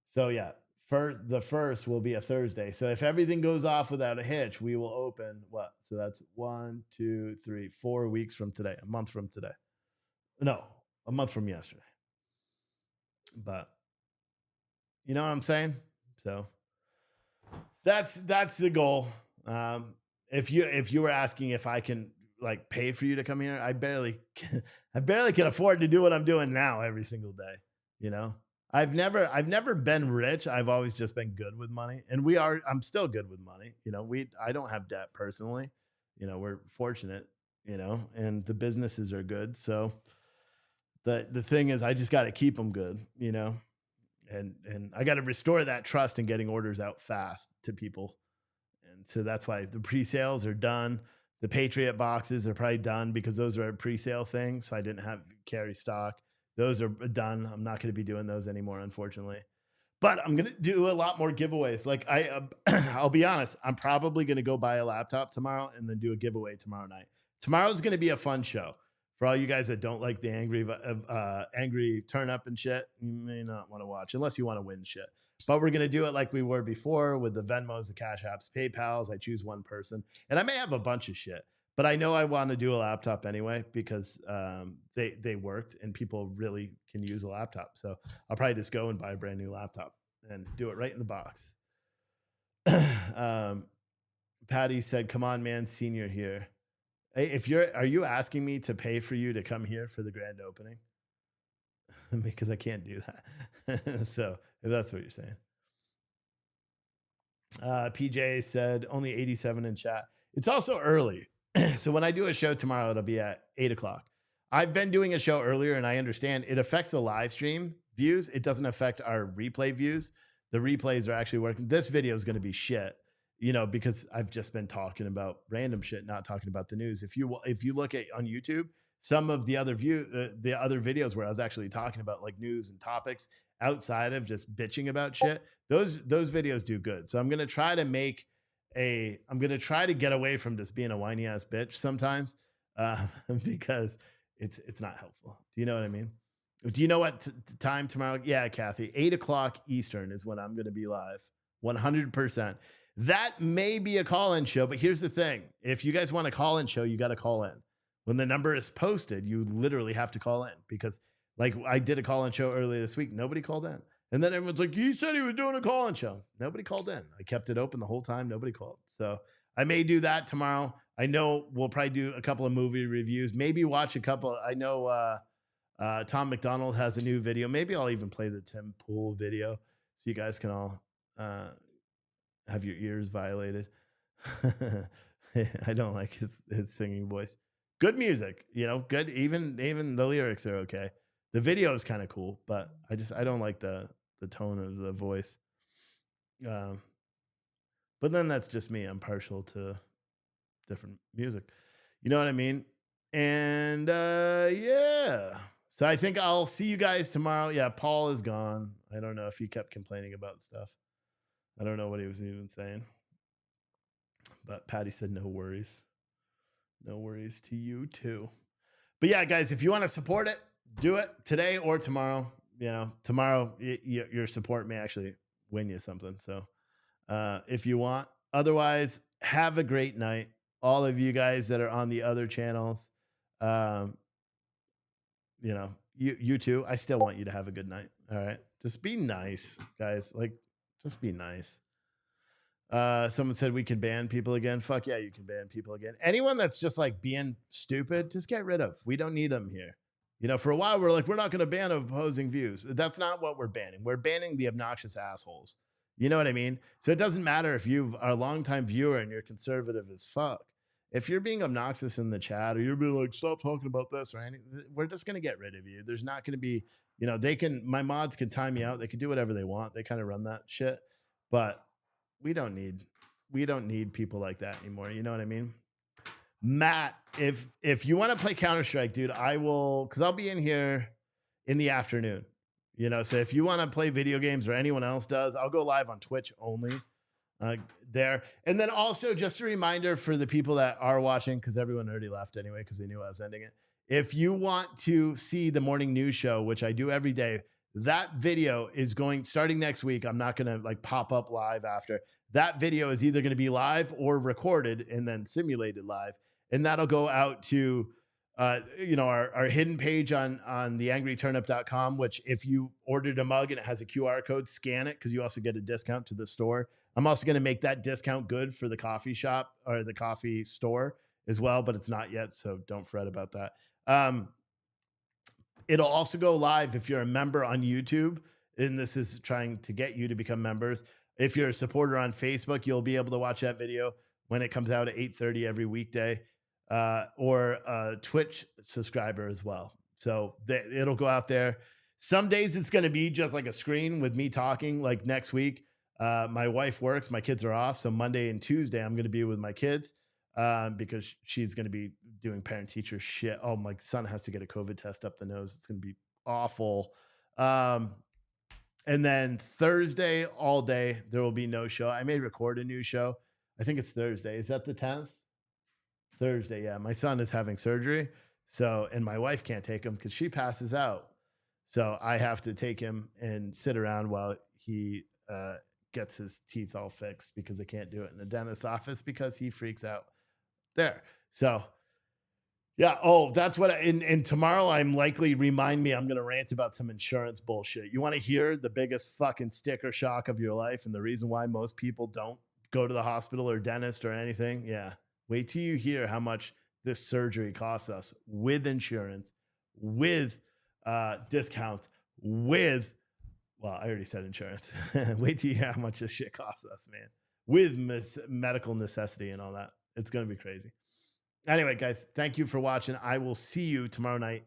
So yeah, the first will be a Thursday. So if everything goes off without a hitch, we will open what? So that's 1, 2, 3, 4 weeks from today, a month from today. No, a month from yesterday. But you know what I'm saying? So that's the goal. If you were asking if I can like pay for you to come here, I barely can afford to do what I'm doing now every single day. I've never been rich. I've always just been good with money, and I'm still good with money. I don't have debt personally. We're fortunate, and the businesses are good. So the thing is, I just got to keep them good, and I got to restore that trust in getting orders out fast to people. And so that's why the pre-sales are done. The Patriot boxes are probably done because those are a pre-sale thing. So I didn't have carry stock. Those are done. I'm not going to be doing those anymore, unfortunately. But I'm going to do a lot more giveaways. Like I'll be honest, I'm probably going to go buy a laptop tomorrow and then do a giveaway tomorrow night. Tomorrow's going to be a fun show. For all you guys that don't like the angry turn up and shit, you may not want to watch unless you want to win shit. But we're going to do it like we were before with the Venmos, the Cash Apps, PayPals. I choose one person. And I may have a bunch of shit. But I know I want to do a laptop anyway because they worked and people really can use a laptop. So I'll probably just go and buy a brand new laptop and do it right in the box. Patty said, come on, man, senior here. Hey, are you asking me to pay for you to come here for the grand opening? Because I can't do that. So if that's what you're saying. PJ said only 87 in chat. It's also early. So when I do a show tomorrow, it'll be at 8 o'clock. I've been doing a show earlier and I understand it affects the live stream views, it doesn't affect our replay views. The replays are actually working. This video is going to be shit, because I've just been talking about random shit, not talking about the news. If you look at on YouTube, some of the other videos where I was actually talking about like news and topics outside of just bitching about shit, those videos do good. So I'm going to try to get away from just being a whiny ass bitch sometimes, because it's not helpful. Do you know what I mean? Do you know what time tomorrow? Yeah, Kathy, 8:00 Eastern is when I'm going to be live. 100%. That may be a call-in show, but here's the thing. If you guys want a call-in show, you got to call in. When the number is posted, you literally have to call in, because like I did a call-in show earlier this week. Nobody called in. And then everyone's like, he said he was doing a call-in show. Nobody called in. I kept it open the whole time. Nobody called. So I may do that tomorrow. I know we'll probably do a couple of movie reviews, maybe watch a couple. I know Tom McDonald has a new video. Maybe I'll even play the Tim Pool video so you guys can all have your ears violated. I don't like his singing voice. Good music, good. Even the lyrics are okay. The video is kind of cool, but I don't like the tone of the voice. But then that's just me. I'm partial to different music. You know what I mean? And yeah. So I think I'll see you guys tomorrow. Yeah, Paul is gone. I don't know if he kept complaining about stuff. I don't know what he was even saying. But Patty said no worries. No worries to you too. But yeah, guys, if you want to support it, do it today or tomorrow. Tomorrow your support may actually win you something. So if you want. Otherwise, have a great night. All of you guys that are on the other channels, you too. I still want you to have a good night. All right. Just be nice, guys. Like, just be nice. Someone said we can ban people again. Fuck yeah, you can ban people again. Anyone that's just like being stupid, just get rid of. We don't need them here. For a while, we're like, we're not going to ban opposing views. That's not what we're banning. We're banning the obnoxious assholes. You know what I mean? So it doesn't matter if you are a longtime viewer and you're conservative as fuck. If you're being obnoxious in the chat, or you're being like, stop talking about this or anything, we're just going to get rid of you. There's not going to be, my mods can time you out. They can do whatever they want. They kind of run that shit. But we don't need people like that anymore. You know what I mean? Matt, if you want to play Counter-Strike, dude, I will, because I'll be in here in the afternoon. So if you want to play video games or anyone else does, I'll go live on Twitch only there. And then also just a reminder for the people that are watching, because everyone already left anyway, because they knew I was ending it. If you want to see the morning news show, which I do every day, that video is starting next week. I'm not going to like pop up live after. That video is either going to be live or recorded and then simulated live. And that'll go out to, our hidden page on theangryturnip.com, which if you ordered a mug and it has a QR code, scan it, because you also get a discount to the store. I'm also going to make that discount good for the coffee shop or the coffee store as well, but it's not yet. So don't fret about that. It'll also go live if you're a member on YouTube, and this is trying to get you to become members. If you're a supporter on Facebook, you'll be able to watch that video when it comes out at 8:30 every weekday, or a Twitch subscriber as well. So it'll go out there. Some days it's going to be just like a screen with me talking. Like next week, my wife works, my kids are off. So Monday and Tuesday, I'm going to be with my kids because she's going to be doing parent-teacher shit. Oh, my son has to get a COVID test up the nose. It's going to be awful. And then Thursday all day, there will be no show. I may record a new show. I think it's Thursday. Is that the 10th? Thursday, yeah. My son is having surgery. So, and my wife can't take him because she passes out. So I have to take him and sit around while he gets his teeth all fixed, because they can't do it in the dentist's office because he freaks out there. So yeah. Oh, that's what. And tomorrow I'm going to rant about some insurance bullshit. You want to hear the biggest fucking sticker shock of your life and the reason why most people don't go to the hospital or dentist or anything? Yeah. Wait till you hear how much this surgery costs us with insurance, with discounts, with, well, I already said insurance. Wait till you hear how much this shit costs us, man, with medical necessity and all that. It's going to be crazy. Anyway, guys, thank you for watching. I will see you tomorrow night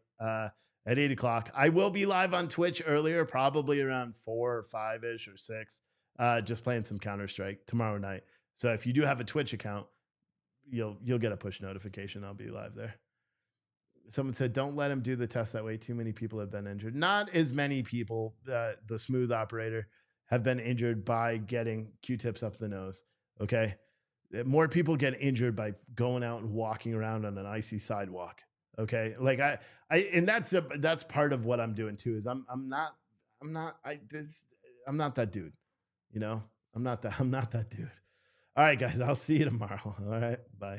at 8 o'clock. I will be live on Twitch earlier, probably around 4 or 5-ish or 6, just playing some Counter-Strike tomorrow night. So if you do have a Twitch account, you'll get a push notification. I'll be live there. Someone said, don't let him do the test that way. Too many people have been injured. Not as many people, the smooth operator, have been injured by getting Q-tips up the nose. Okay. More people get injured by going out and walking around on an icy sidewalk. Okay. Like and that's part of what I'm doing too, is I'm not that dude. You know, I'm not that dude. All right, guys, I'll see you tomorrow. All right. Bye.